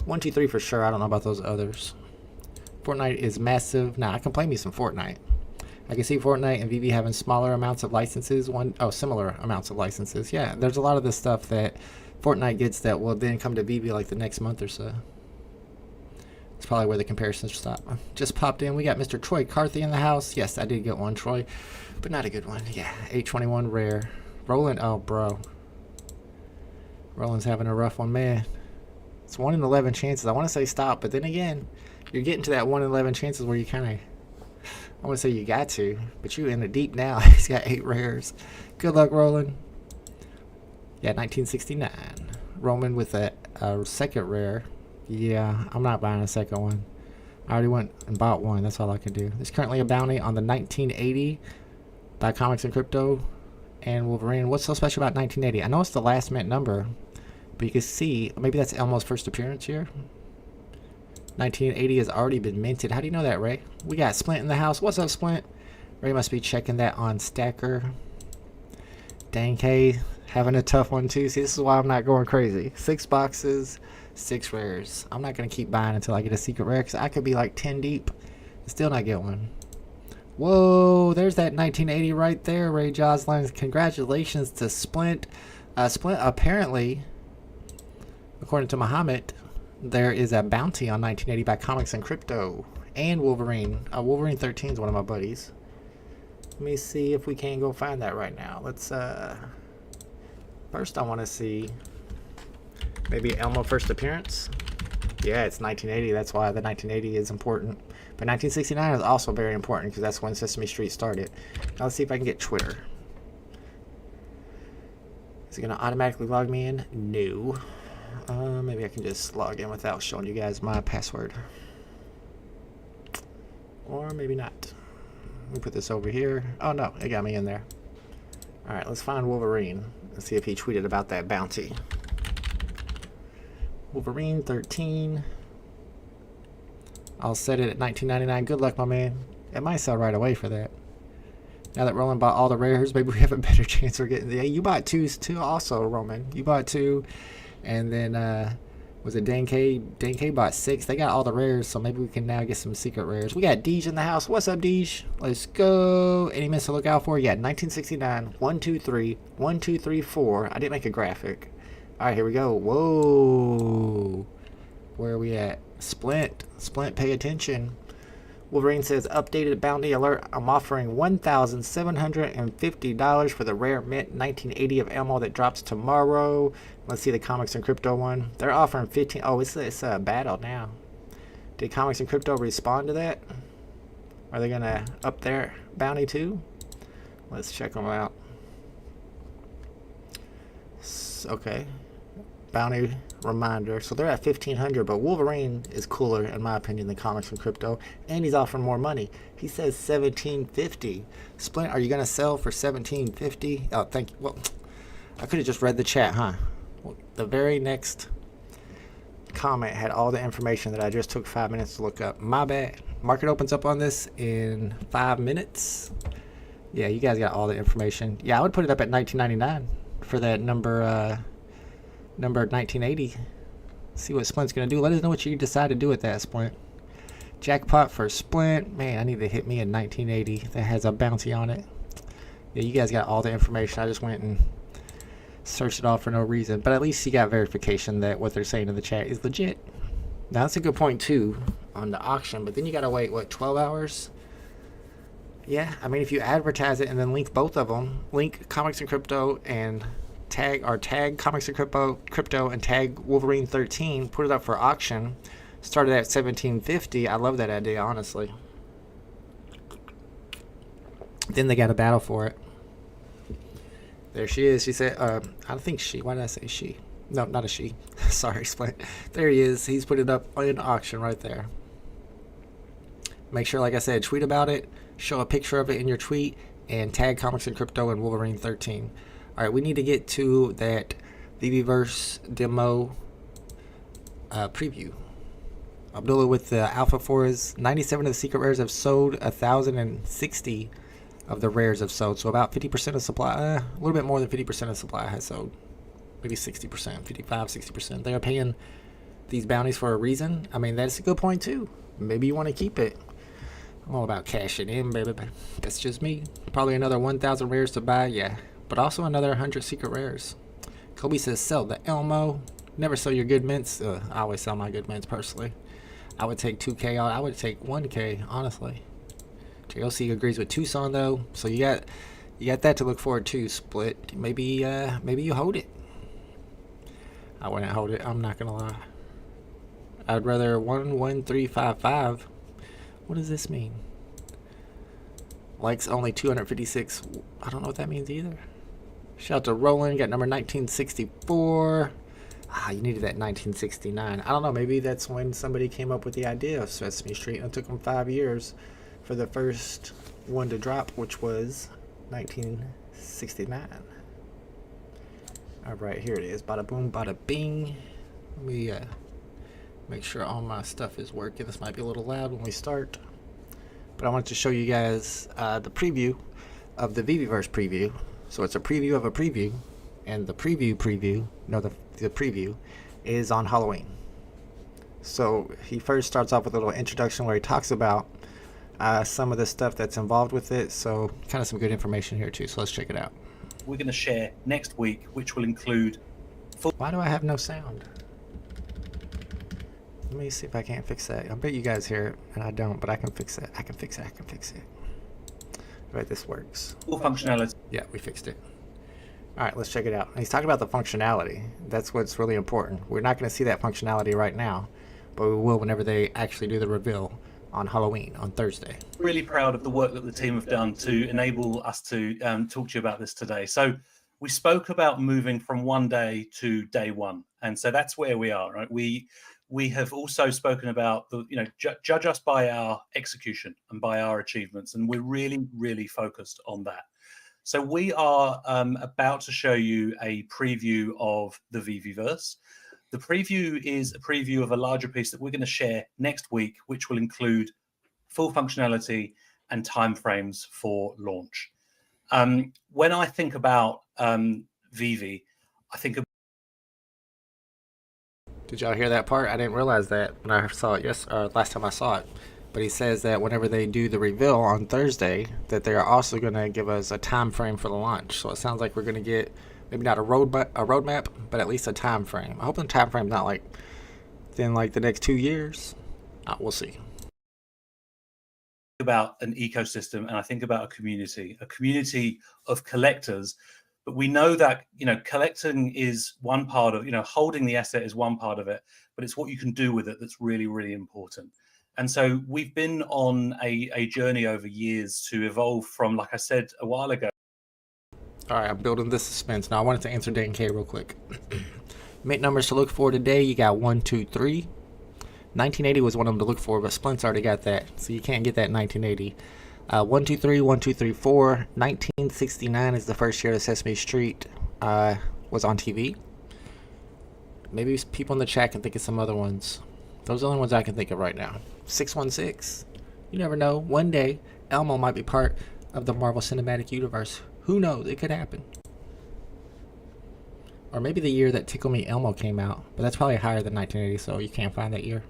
123 for sure. I don't know about those others. Fortnite is massive. Now I can play me some Fortnite. I can see Fortnite and VeVe having smaller amounts of licenses. Similar amounts of licenses. Yeah, there's a lot of this stuff that Fortnite gets that will then come to VeVe like the next month or so. It's probably where the comparisons stop. Just popped in. We got Mr. Troy Carthy in the house. Yes, I did get one, Troy, but not a good one. Yeah, 821 rare. Roland, oh, bro. Roland's having a rough one, man. It's 1 in 11 chances. I want to say stop, but then again, you're getting to that 1 in 11 chances where you kind of, I want to say you got to, but you're in the deep now. He's got 8 rares. Good luck, Roland. Yeah, 1969. Roman with a second rare. Yeah, I'm not buying a second one. I already went and bought one. That's all I can do. There's currently a bounty on the 1980 by Comics and Crypto and Wolverine. What's so special about 1980? I know it's the last mint number, but you can see, maybe that's Elmo's first appearance here. 1980 has already been minted. How do you know that, Ray? We got Splint in the house. What's up, Splint? Ray must be checking that on Stacker. Dang K, having a tough one too. See, this is why I'm not going crazy. 6 boxes, 6 rares. I'm not going to keep buying until I get a secret rare, because I could be like 10 deep and still not get one. Whoa, there's that 1980 right there, Ray Joslin. Congratulations to Splint. Splint, apparently, according to Muhammad, there is a bounty on 1980 by Comics and Crypto and Wolverine. Wolverine 13 is one of my buddies. Let me see if we can go find that right now. Let's, first I want to see maybe Elmo first appearance. Yeah, it's 1980. That's why the 1980 is important. But 1969 is also very important because that's when Sesame Street started. Now let's see if I can get Twitter. Is it going to automatically log me in? No. Maybe I can just log in without showing you guys my password. Or maybe not. Let me put this over here. Oh no, it got me in there. Alright, let's find Wolverine. Let's see if he tweeted about that bounty. Wolverine 13. I'll set it at $19.99. Good luck, my man. It might sell right away for that. Now that Roland bought all the rares, maybe we have a better chance of getting. Yeah, you bought twos too, also, Roman. You bought two, and then was it Dan K? Dan K bought 6. They got all the rares, so maybe we can now get some secret rares. We got Deej in the house. What's up, Deej? Let's go. Any miss to look out for? Yeah, 1969. 1, 2, 3. 1, 2, 3, 4. I didn't make a graphic. All right, here we go. Whoa. Where are we at? Splint. Splint, pay attention. Wolverine says, updated bounty alert. I'm offering $1,750 for the rare mint 1980 of Elmo that drops tomorrow. Let's see the Comics and Crypto one. They're offering 15. Oh, it's a battle now. Did Comics and Crypto respond to that? Are they going to up their bounty too? Let's check them out. Okay. Bounty reminder. So they're at 1,500, but Wolverine is cooler in my opinion than Comics and Crypto, and he's offering more money. He says 1,750. Splint, are you gonna sell for 1,750? Oh, thank you. Well, I could have just read the chat, huh? Well, the very next comment had all the information that I just took 5 minutes to look up. My bad. Market opens up on this in 5 minutes. Yeah, you guys got all the information. Yeah, I would put it up at $19.99 for that number 1980. See what Splint's gonna do. Let us know what you decide to do with that, Splint. Jackpot for Splint. Man, I need to hit me a 1980 that has a bounty on it. Yeah, you guys got all the information. I just went and searched it all for no reason. But at least you got verification that what they're saying in the chat is legit. Now that's a good point too on the auction, but then you gotta wait, what, 12 hours? Yeah, I mean, if you advertise it and then link both of them, link Comics and Crypto and tag Comics and Crypto and tag Wolverine 13, put it up for auction, started at 1,750. I love that idea, honestly. Then they got a battle for it. There she is. She said, I think she. Why did I say she? No, not a she. Sorry, Splint. There he is. He's put it up in auction right there. Make sure, like I said, tweet about it, show a picture of it in your tweet, and tag Comics and Crypto and Wolverine 13. All right, we need to get to that VeVeVerse demo preview. Abdullah with the Alpha 4s. 97 of the secret rares have sold. 1,060 of the rares have sold. So about 50% of supply, a little bit more than 50% of supply has sold. Maybe 60%, 55, 60%. They are paying these bounties for a reason. I mean, that's a good point too. Maybe you want to keep it. I'm all about cashing in, baby. That's just me. Probably another 1,000 rares to buy, yeah. But also another 100 secret rares. Kobe says, sell the Elmo. Never sell your good mints. I always sell my good mints personally. I would take 2K out. I would take 1K, honestly. JLC agrees with Tucson though. So you got that to look forward to, Split. Maybe you hold it. I wouldn't hold it, I'm not gonna lie. I'd rather 11355. What does this mean? Likes only 256. I don't know what that means either. Shout out to Roland, got number 1964. You needed that 1969. I don't know, maybe that's when somebody came up with the idea of Sesame Street, and it took them 5 years for the first one to drop, which was 1969. All right, here it is. Bada boom, bada bing. Let me make sure all my stuff is working. This might be a little loud when we start, but I wanted to show you guys the preview of the VeVeVerse preview. So it's a preview of a preview, and the preview, the preview is on Halloween. So he first starts off with a little introduction where he talks about some of the stuff that's involved with it. So kind of some good information here too. So let's check it out. We're going to share next week, which will include... Why do I have no sound? Let me see if I can't fix that. I bet you guys hear it, and I don't, but I can fix it. I can fix it. Right, this works. Full functionality. Yeah, we fixed it. All right, let's check it out. And he's talking about the functionality. That's what's really important. We're not going to see that functionality right now, but we will whenever they actually do the reveal on Halloween, on Thursday. Really proud of the work that the team have done to enable us to talk to you about this today. So we spoke about moving from one day to day one. And so that's where we are, right? We have also spoken about judge us by our execution and by our achievements, and we're really, really focused on that. So we are about to show you a preview of the VeVeVerse. the preview is a preview of a larger piece that we're going to share next week, which will include full functionality and timeframes for launch. When I think about VeVe, I think of. Did y'all hear that part? I didn't realize that when I saw it last time I saw it. But he says that whenever they do the reveal on Thursday, that they are also going to give us a time frame for the launch. So it sounds like we're going to get maybe not a roadmap, but at least a time frame. I hope the time frame's not like within like the next 2 years. We'll see. About an ecosystem, and I think about a community of collectors. But we know that, you know, collecting is one part of, you know, holding the asset is one part of it, but it's what you can do with it that's really, really important. And so we've been on a journey over years to evolve from, like I said a while ago. All right, I'm building this suspense. Now I wanted to answer Dan K real quick. Mint numbers to look for today. You got 1, 2, 3. 1980 was one of them to look for, but Splint's already got that, so you can't get that in 1980. 1, 2, 3, 1, 2, 3, 4. 1969 is the first year that Sesame Street was on TV. Maybe people in the chat can think of some other ones. Those are the only ones I can think of right now. 616. You never know. One day, Elmo might be part of the Marvel Cinematic Universe. Who knows? It could happen. Or maybe the year that Tickle Me Elmo came out. But that's probably higher than 1980, so you can't find that year.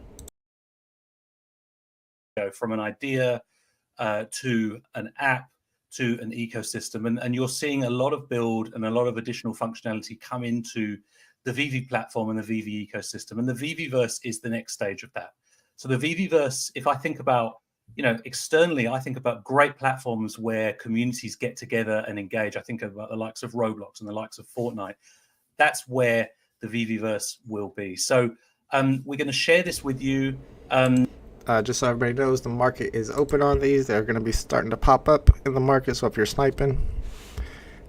From an idea to an app to an ecosystem. And you're seeing a lot of build and a lot of additional functionality come into the VeVe platform and the VeVe ecosystem. And the VeVeVerse is the next stage of that. So the VeVeVerse, if I think about, you know, externally, I think about great platforms where communities get together and engage. I think about the likes of Roblox and the likes of Fortnite. That's where the VeVeVerse will be. So we're going to share this with you. Just so everybody knows, the market is open on these. They're going to be starting to pop up in the market. So if you're sniping,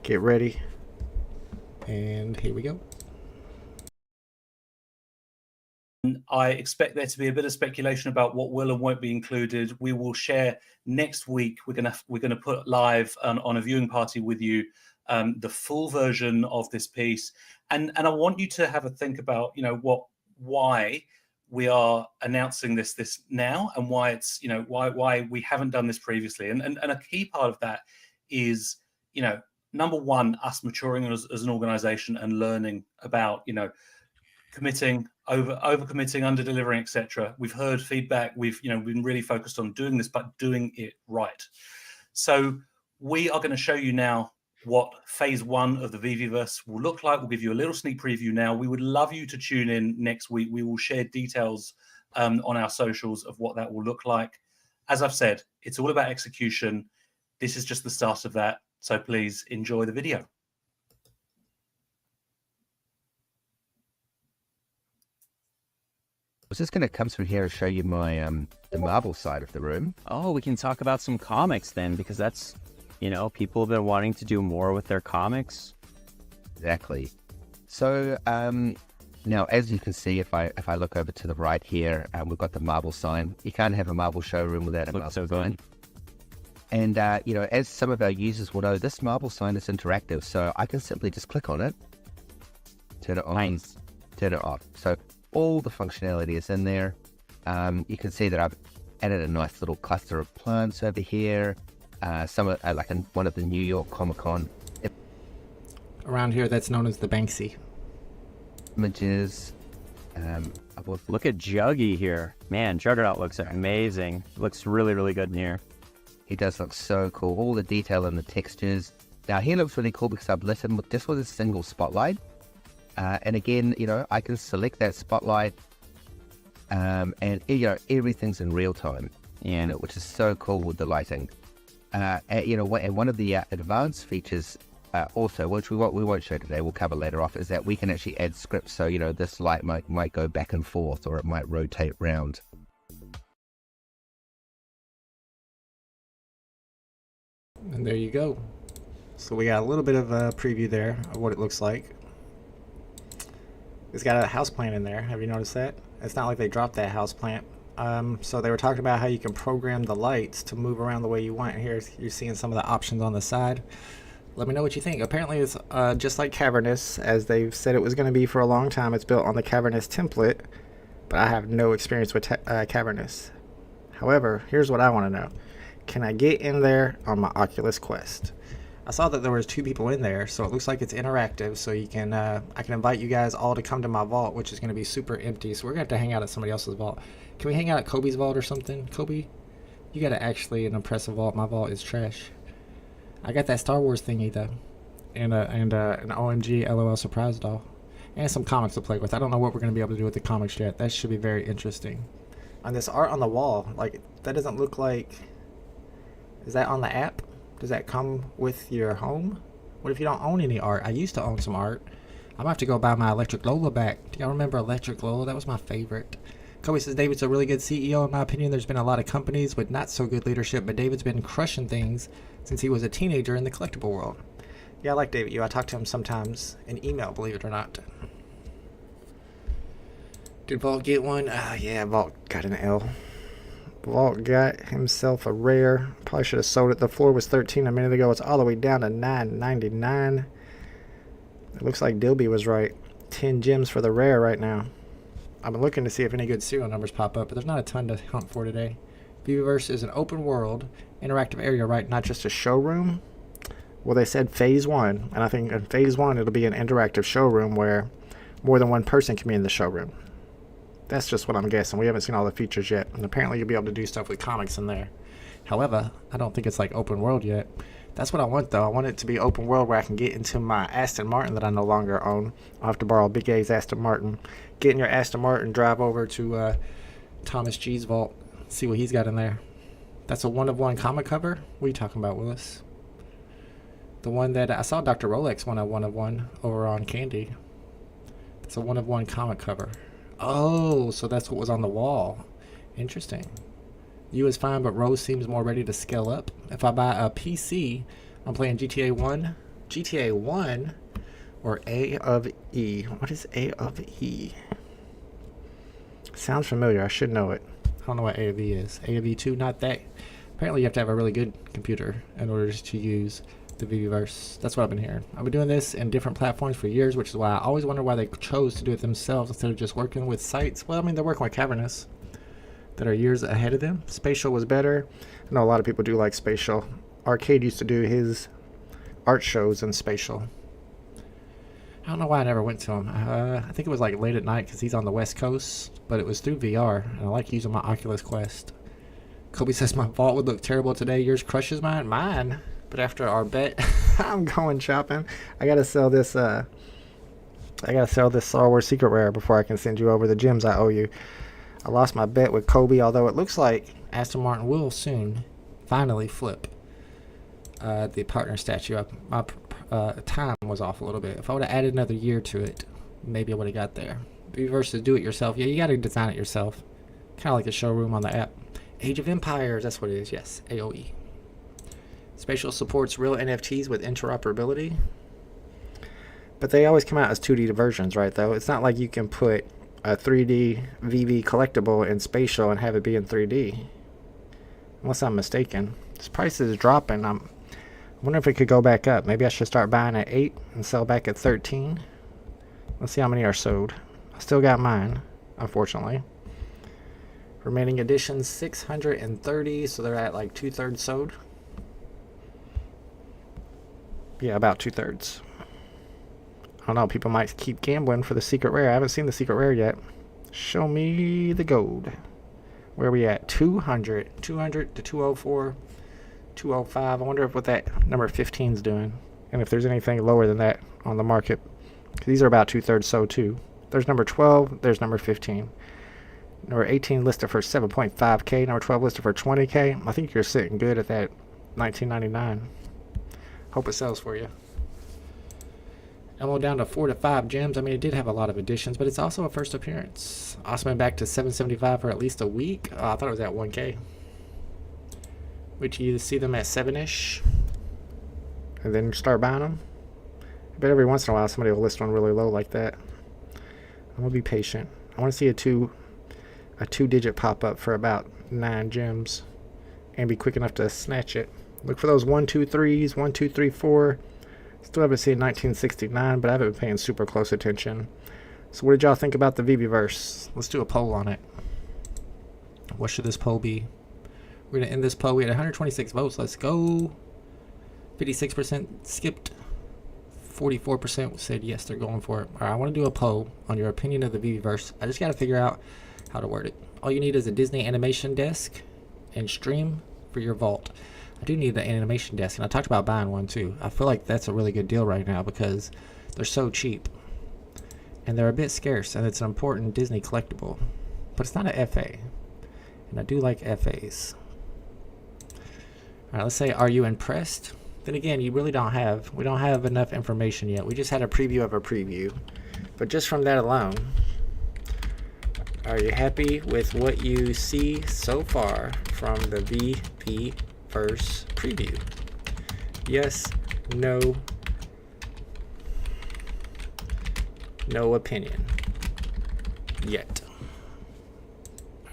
get ready. And here we go. I expect there to be a bit of speculation about what will and won't be included. We will share next week. We're gonna put live on a viewing party with you the full version of this piece, and I want you to have a think about, you know, why we are announcing this now, and why it's, you know, why we haven't done this previously, and a key part of that is, you know, number one, us maturing as an organization and learning about, you know, committing, over committing, under delivering, etc. We've heard feedback. We've, you know, been really focused on doing this, but doing it right. So we are going to show you now what phase 1 of the VeVeVerse will look like. We'll give you a little sneak preview now. We would love you to tune in next week. We will share details on our socials of what that will look like. As I've said, it's all about execution. This is just the start of that. So please enjoy the video. I was just going to come through here and show you my the Marvel side of the room. Oh, we can talk about some comics then, because that's, you know, people have been wanting to do more with their comics. Exactly. So now, as you can see, if I look over to the right here, we've got the Marvel sign. You can't have a Marvel showroom without a Marvel sign. And you know, as some of our users will know, this Marvel sign is interactive, so I can simply just click on it, turn it on, Nice. turn it off. So all the functionality is in there. You can see that I've added a nice little cluster of plants over here. Some of, like in one of the New York Comic-Con Around here, that's known as the Banksy. images. Look at Juggy here. Man, Juggernaut looks amazing. Looks really, really good in here. He does look so cool. All the detail and the textures. Now he looks really cool because I've lit him with just with a single spotlight. And again, you know, I can select that spotlight, and you know, everything's in real time. Yeah. You know, which is so cool with the lighting. And, you know, and one of the advanced features also, which we won't show today, we'll cover later off, is that we can actually add scripts. So, you know, this light might go back and forth, or it might rotate round. And there you go. So we got a little bit of a preview there of what it looks like. It's got a house plant in there. Have you noticed that? It's not like they dropped that house plant. So they were talking about how you can program the lights to move around the way you want. Here you're seeing some of the options on the side. Let me know what you think. Apparently it's just like Cavernous, as they've said it was going to be for a long time. It's built on the Cavernous template, but I have no experience with Cavernous. However, here's what I want to know. Can I get in there on my Oculus Quest? I saw that there was 2 people in there, so it looks like it's interactive, so you can I can invite you guys all to come to my vault, which is going to be super empty, so we're going to have to hang out at somebody else's vault. Can we hang out at Kobe's vault or something? Kobe, you got to actually an impressive vault. My vault is trash. I got that Star Wars thingy, though, and an OMG LOL surprise doll, and some comics to play with. I don't know what we're going to be able to do with the comics yet. That should be very interesting. On this art on the wall, like, that doesn't look like... Is that on the app? Does that come with your home? What if you don't own any art? I used to own some art. I'm gonna have to go buy my Electric Lola back. Do y'all remember Electric Lola? That was my favorite. Kobe says David's a really good CEO in my opinion. There's been a lot of companies with not so good leadership, but David's been crushing things since he was a teenager in the collectible world. Yeah, I like David. I talk to him sometimes in email, believe it or not. Did Vault get one? Yeah, Vault got an L. Vault got himself a rare. Probably should have sold it. The floor was 13 a minute ago. It's all the way down to $9.99. It looks like Dilby was right. 10 gems for the rare right now. I've been looking to see if any good serial numbers pop up, but there's not a ton to hunt for today. VeVeVerse is an open world, interactive area, right? Not just a showroom. Well, they said phase 1, and I think in phase 1 it'll be an interactive showroom where more than one person can be in the showroom. That's just what I'm guessing. We haven't seen all the features yet. And apparently you'll be able to do stuff with comics in there. However, I don't think it's like open world yet. That's what I want, though. I want it to be open world where I can get into my Aston Martin that I no longer own. I'll have to borrow Big A's Aston Martin. Get in your Aston Martin, drive over to Thomas G's vault, see what he's got in there. That's a one-of-one comic cover? What are you talking about, Willis? The one that I saw Dr. Rolex one-of-one over on Candy. It's a one-of-one comic cover. Oh, so that's what was on the wall. Interesting. U is fine, but Rose seems more ready to scale up. If I buy a PC, I'm playing GTA 1. GTA 1 or A of E? What is A of E? Sounds familiar. I should know it. I don't know what A of E is. A of E2? Not that. Apparently you have to have a really good computer in order to use the VeVeVerse. That's what I've been hearing. I've been doing this in different platforms for years, which is why I always wonder why they chose to do it themselves instead of just working with sites. Well, I mean, they're working with Cavernous that are years ahead of them. Spatial was better. I know a lot of people do like Spatial. Arcade used to do his art shows in Spatial. I don't know why I never went to him. I think it was like late at night because he's on the West Coast, but it was through VR, and I like using my Oculus Quest. Kobe says my vault would look terrible today. Yours crushes mine. Mine? But after our bet, I'm going shopping. I gotta sell this. I gotta sell this Star Wars Secret Rare before I can send you over the gems I owe you. I lost my bet with Kobe, although it looks like Aston Martin will soon finally flip the partner statue up. My time was off a little bit. If I would have added another year to it, maybe I would have got there. VeVeVerse do it yourself. Yeah, you got to design it yourself. Kind of like a showroom on the app. Age of Empires, that's what it is. Yes, AOE. Spatial supports real NFTs with interoperability. But they always come out as 2D versions, right, though? It's not like you can put a 3D VeVe collectible in Spatial and have it be in 3D. Unless I'm mistaken. This price is dropping. I wonder if it could go back up. Maybe I should start buying at 8 and sell back at 13. Let's see how many are sold. I still got mine, unfortunately. Remaining editions, 630, so they're at like 2/3 sold. Yeah, about 2/3. I don't know, people might keep gambling for the Secret Rare. I haven't seen the Secret Rare yet. Show me the gold. Where are we at? 200 to 204, 205. I wonder what that number 15 is doing. And if there's anything lower than that on the market. These are about 2/3 sold too. There's number 12, there's number 15. Number 18 listed for 7.5K, number 12 listed for 20K. I think you're sitting good at that $19.99. Hope it sells for you. Elmo down to 4 to 5 gems. I mean, it did have a lot of additions, but it's also a first appearance. Osman back to 775 for at least a week. Oh, I thought it was at 1K. Would you see them at 7-ish? And then start buying them? I bet every once in a while somebody will list one really low like that. I'm going to be patient. I want to see a two-digit pop up for about 9 gems and be quick enough to snatch it. Look for those 1, 2, 3s, 1, 2, 3, 4, Still haven't seen 1969, but I haven't been paying super close attention. So what did y'all think about the VeVeVerse? Let's do a poll on it. What should this poll be? We're going to end this poll. We had 126 votes. Let's go. 56% skipped. 44% said yes, they're going for it. All right, I want to do a poll on your opinion of the VeVeVerse. I just got to figure out how to word it. All you need is a Disney animation desk and stream for your vault. I do need the animation desk, and I talked about buying one too. I feel like that's a really good deal right now because they're so cheap. And they're a bit scarce, and it's an important Disney collectible. But it's not an FA. And I do like FAs. Alright, let's say, are you impressed? Then again, we don't have enough information yet. We just had a preview of a preview. But just from that alone, are you happy with what you see so far from the VeVeVerse preview? Yes, no, no opinion yet.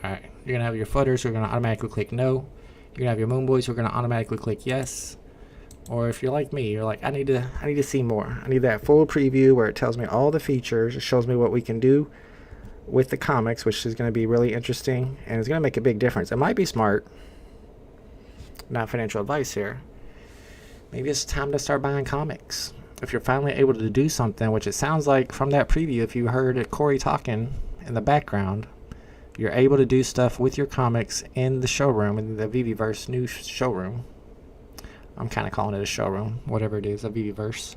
Alright, you're gonna have your footers who are gonna automatically click no. You're gonna have your moon boys who are gonna automatically click yes. Or if you're like me, you're like, I need to see more. I need that full preview where it tells me all the features, it shows me what we can do with the comics, which is going to be really interesting and it's going to make a big difference. It might be smart, not financial advice here. Maybe it's time to start buying comics. If you're finally able to do something, which it sounds like from that preview, if you heard Corey talking in the background, you're able to do stuff with your comics in the showroom, in the VeVeVerse new showroom. I'm kind of calling it a showroom, whatever it is, a VeVeVerse.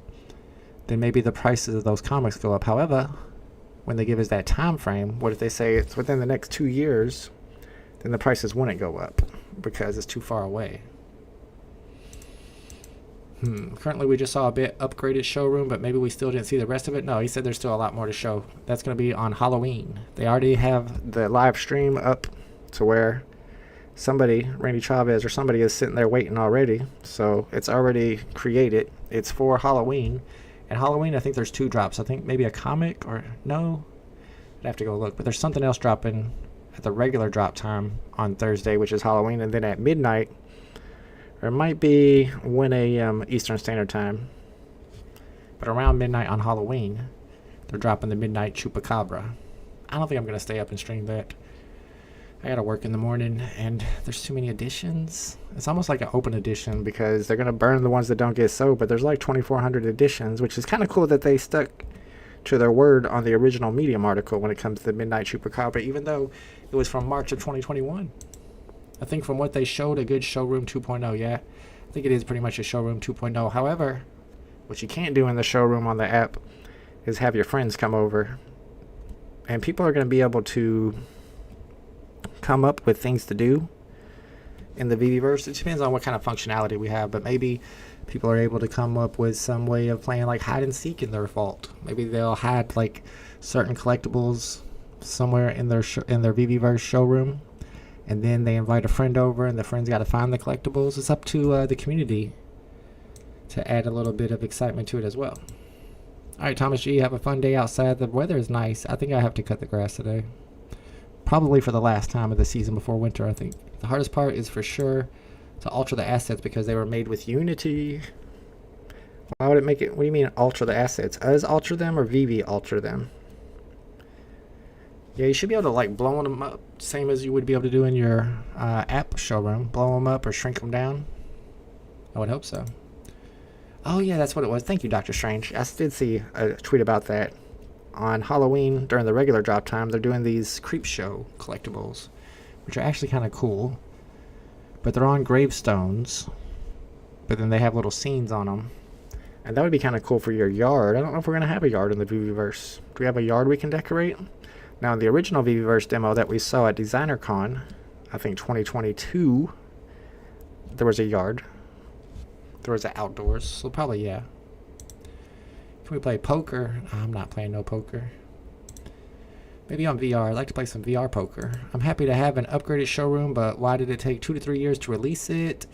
Then maybe the prices of those comics go up. However, when they give us that time frame, what if they say it's within the next 2 years, then the prices wouldn't go up because it's too far away. Currently we just saw a bit upgraded showroom, but maybe we still didn't see the rest of it. No, he said there's still a lot more to show. That's going to be on Halloween. They already have the live stream up to where somebody, Randy Chavez or somebody, is sitting there waiting already. So it's already created. It's for Halloween. And Halloween, I think there's 2 drops. I think maybe a comic or no. I'd have to go look. But there's something else dropping at the regular drop time on Thursday, which is Halloween. And then at midnight, or it might be 1 a.m. Eastern Standard Time. But around midnight on Halloween, they're dropping the Midnight Chupacabra. I don't think I'm going to stay up and stream that. I gotta work in the morning, and there's too many editions. It's almost like an open edition because they're gonna burn the ones that don't get sold, but there's like 2,400 editions, which is kind of cool that they stuck to their word on the original Medium article when it comes to the Midnight Chupacabra, even though it was from March of 2021. I think from what they showed, a good showroom 2.0, yeah. I think it is pretty much a showroom 2.0. However, what you can't do in the showroom on the app is have your friends come over, and people are gonna be able to come up with things to do in the VeVeVerse. It depends on what kind of functionality we have, but maybe people are able to come up with some way of playing like hide and seek in their vault. Maybe they'll hide like certain collectibles somewhere in their VeVeVerse showroom, and then they invite a friend over, and the friend's got to find the collectibles. It's up to the community to add a little bit of excitement to it as well. All right, Thomas G, have a fun day outside. The weather is nice. I think I have to cut the grass today. Probably for the last time of the season before winter, I think. The hardest part is for sure to alter the assets because they were made with Unity. Why would it make it? What do you mean alter the assets? Us alter them or VeVe alter them? Yeah, you should be able to like blow them up, same as you would be able to do in your app showroom. Blow them up or shrink them down. I would hope so. Oh yeah, that's what it was. Thank you, Dr. Strange. I did see a tweet about that. On Halloween, during the regular drop time, they're doing these creep show collectibles, which are actually kind of cool. But they're on gravestones, but then they have little scenes on them. And that would be kind of cool for your yard. I don't know if we're going to have a yard in the VeVeVerse. Do we have a yard we can decorate? Now, in the original VeVeVerse demo that we saw at DesignerCon, I think 2022, there was a yard. There was an outdoors, so probably, yeah. Can we play poker? I'm not playing no poker. Maybe on VR. I'd like to play some VR poker. I'm happy to have an upgraded showroom, but why did it take 2 to 3 years to release it?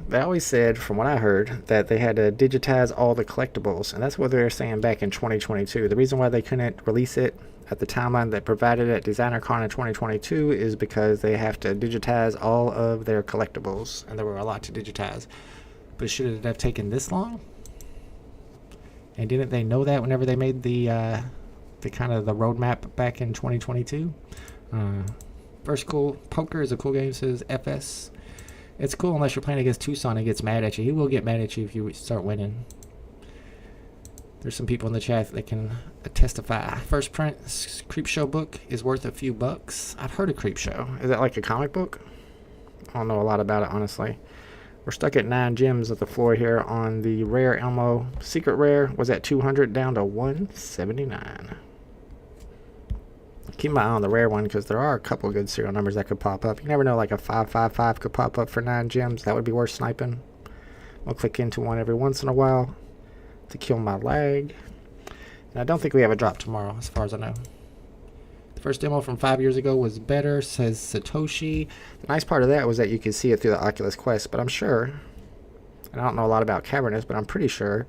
They always said, from what I heard, that they had to digitize all the collectibles, and that's what they were saying back in 2022. The reason why they couldn't release it at the timeline that provided at DesignerCon in 2022 is because they have to digitize all of their collectibles, and there were a lot to digitize. But should it have taken this long? And didn't they know that whenever they made the kind of the roadmap back in 2022? First cool. Poker is a cool game, says FS. It's cool unless you're playing against Tucson and gets mad at you. He will get mad at you if you start winning. There's some people in the chat that can testify. First print Creepshow book is worth a few bucks. I've heard of Creepshow. Is that like a comic book? I don't know a lot about it, honestly. We're stuck at 9 gems at the floor here on the rare Elmo. Secret rare was at 200 down to 179. Keep my eye on the rare one because there are a couple good serial numbers that could pop up. You never know, like a 555 could pop up for 9 gems. That would be worth sniping. I'll click into one every once in a while to kill my lag. And I don't think we have a drop tomorrow, as far as I know. The first demo from 5 years ago was better, says Satoshi. The nice part of that was that you could see it through the Oculus Quest, but I'm sure, and I don't know a lot about Cavernous, but I'm pretty sure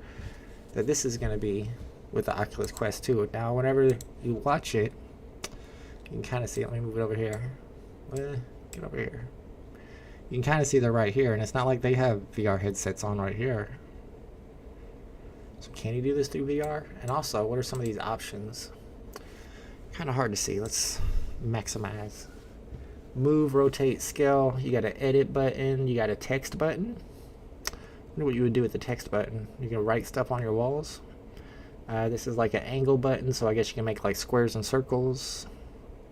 that this is going to be with the Oculus Quest too. Now, whenever you watch it, you can kind of see it. Let me move it over here. Get over here. You can kind of see they're right here, and it's not like they have VR headsets on right here. So can you do this through VR? And also, what are some of these options? Kind of hard to see. Let's maximize. Move, rotate, scale. You got an edit button. You got a text button. I wonder what you would do with the text button. You can write stuff on your walls. This is like an angle button, so I guess you can make like squares and circles.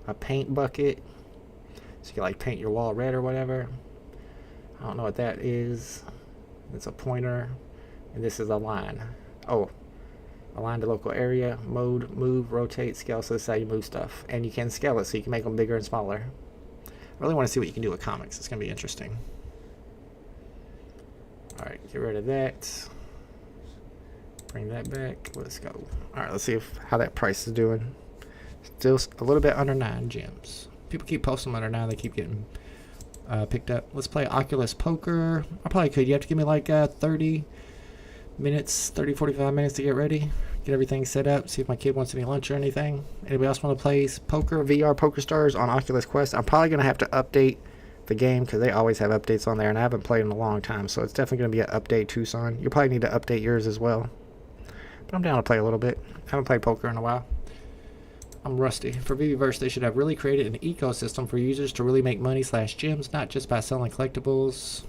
A paint bucket, so you can like paint your wall red or whatever. I don't know what that is. It's a pointer, and this is a line. Oh, align to local area, mode, move, rotate, scale. So this is how you move stuff, and you can scale it so you can make them bigger and smaller. I really want to see what you can do with comics. It's gonna be interesting. All right, get rid of that. Bring that back. Let's go. All right, let's see how that price is doing. Still a little bit under 9 gems. People keep posting them under 9. They keep getting picked up. Let's play Oculus Poker. I probably could. You have to give me like 30 minutes, 30, 45 minutes to get ready. Get everything set up. See if my kid wants any lunch or anything. Anybody else want to play poker, VR Poker Stars on Oculus Quest? I'm probably going to have to update the game because they always have updates on there, and I haven't played in a long time. So it's definitely going to be an update, Tucson. You probably need to update yours as well. But I'm down to play a little bit. I haven't played poker in a while. I'm rusty. For VeVeVerse, they should have really created an ecosystem for users to really make money / gems, not just by selling collectibles.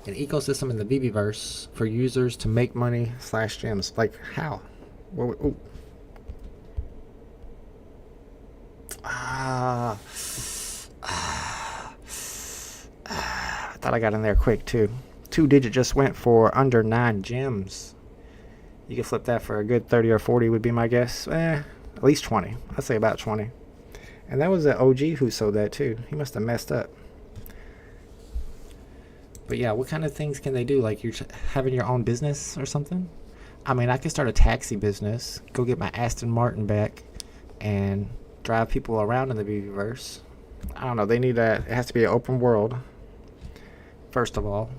An ecosystem in the VeVeVerse for users to make money / gems. Like how? I thought I got in there quick too. 2-digit just went for under 9 gems. You can flip that for a good 30 or 40 would be my guess. At least 20. I'd say about 20. And that was the OG who sold that too. He must have messed up. But yeah, what kind of things can they do? Like you're having your own business or something? I mean, I could start a taxi business. Go get my Aston Martin back and drive people around in the VeVeVerse. I don't know. They need it has to be an open world. First of all.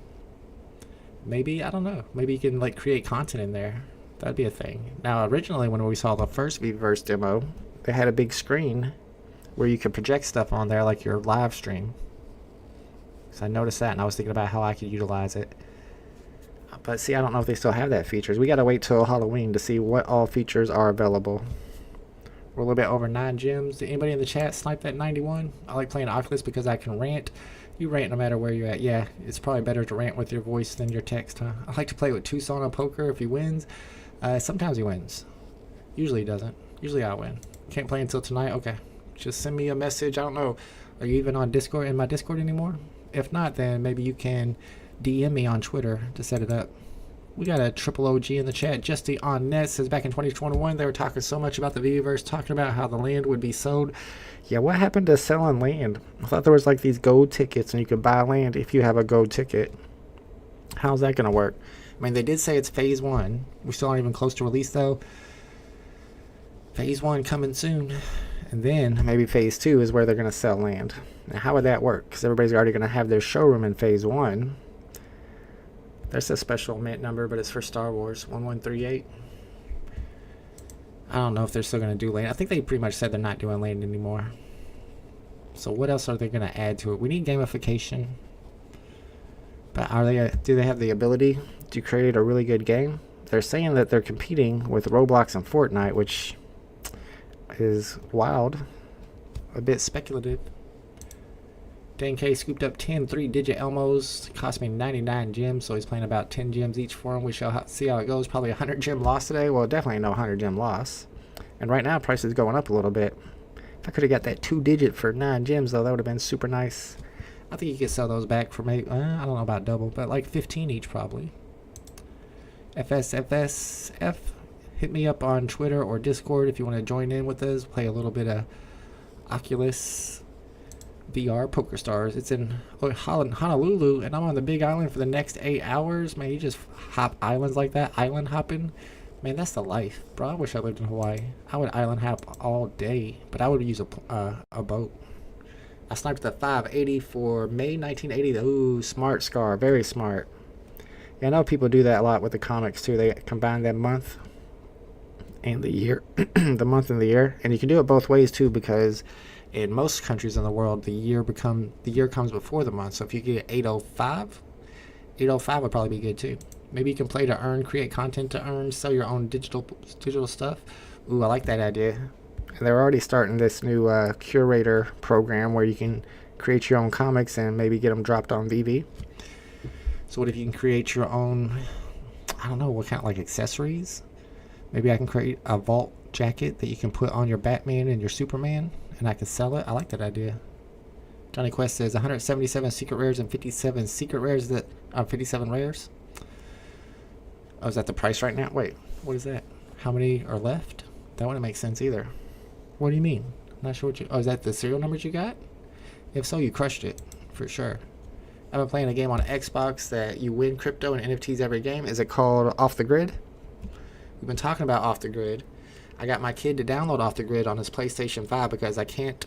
Maybe, I don't know. Maybe you can like create content in there. That'd be a thing. Now, originally, when we saw the first VeVeVerse demo, they had a big screen where you could project stuff on there like your live stream. So I noticed that, and I was thinking about how I could utilize it. But see, I don't know if they still have that features. We got to wait till Halloween to see what all features are available. We're a little bit over 9 gems. Did anybody in the chat snipe that 91? I like playing Oculus because I can rant. You rant no matter where you're at. Yeah, it's probably better to rant with your voice than your text, huh? I like to play with Tucson on poker if he wins. Sometimes he wins. Usually he doesn't. Usually I win. Can't play until tonight? Okay. Just send me a message. I don't know. Are you even on Discord, in my Discord anymore? If not, then maybe you can DM me on Twitter to set it up. We got a triple OG in the chat. Justy on Net says back in 2021 they were talking so much about the VeVeVerse, talking about how the land would be sold. Yeah, what happened to selling land? I thought there was like these gold tickets and you could buy land if you have a gold ticket. How's that going to work? I mean, they did say it's phase 1. We still aren't even close to release though. Phase 1 coming soon. And then maybe phase 2 is where they're going to sell land. Now, how would that work? Because everybody's already going to have their showroom in phase 1. There's a special mint number, but it's for Star Wars 1138. I don't know if they're still going to do land. I think they pretty much said they're not doing land anymore. So what else are they going to add to it? We need gamification. But are they? Do they have the ability to create a really good game? they're saying that they're competing with Roblox and Fortnite, which is wild. A bit speculative. Dan K scooped up 10 3-digit Elmos. Cost me 99 gems, so he's playing about 10 gems each for him. We shall see how it goes. Probably 100 gem loss today. Well, definitely no 100 gem loss. And right now, price is going up a little bit. If I could have got that 2-digit for 9 gems, though, that would have been super nice. I think you could sell those back for maybe, I don't know about double, but like 15 each probably. FSFSF. Hit me up on Twitter or Discord if you want to join in with us. Play a little bit of Oculus VR Poker Stars. It's in Honolulu, and I'm on the Big Island for the next 8 hours. Man, you just hop islands like that, island hopping. Man, that's the life, bro. I wish I lived in Hawaii. I would island hop all day, but I would use a boat. I sniped the 580 for May 1980. Ooh, smart Scar, very smart. Yeah, I know people do that a lot with the comics too. They combine that month and the year, the month and the year, and you can do it both ways too, because in most countries in the world, the year comes before the month. So if you get 805 would probably be good too. Maybe you can play to earn, create content to earn, sell your own digital stuff. Ooh, I like that idea. And they're already starting this new curator program where you can create your own comics and maybe get them dropped on VeVe. So what if you can create your own, I don't know, what kind of like accessories? Maybe I can create a vault jacket that you can put on your Batman and your Superman, and I can sell it. I like that idea. Johnny Quest says 177 secret rares and 57 secret rares that are 57 rares. Oh, is that the price right now? Wait, what is that? How many are left? That wouldn't make sense either. What do you mean? I'm not sure what you... Oh, is that the serial numbers you got? If so, you crushed it, for sure. I've been playing a game on Xbox that you win crypto and NFTs every game. Is it called Off the Grid? We've been talking about Off the Grid. I got my kid to download Off the Grid on his PlayStation 5 because I can't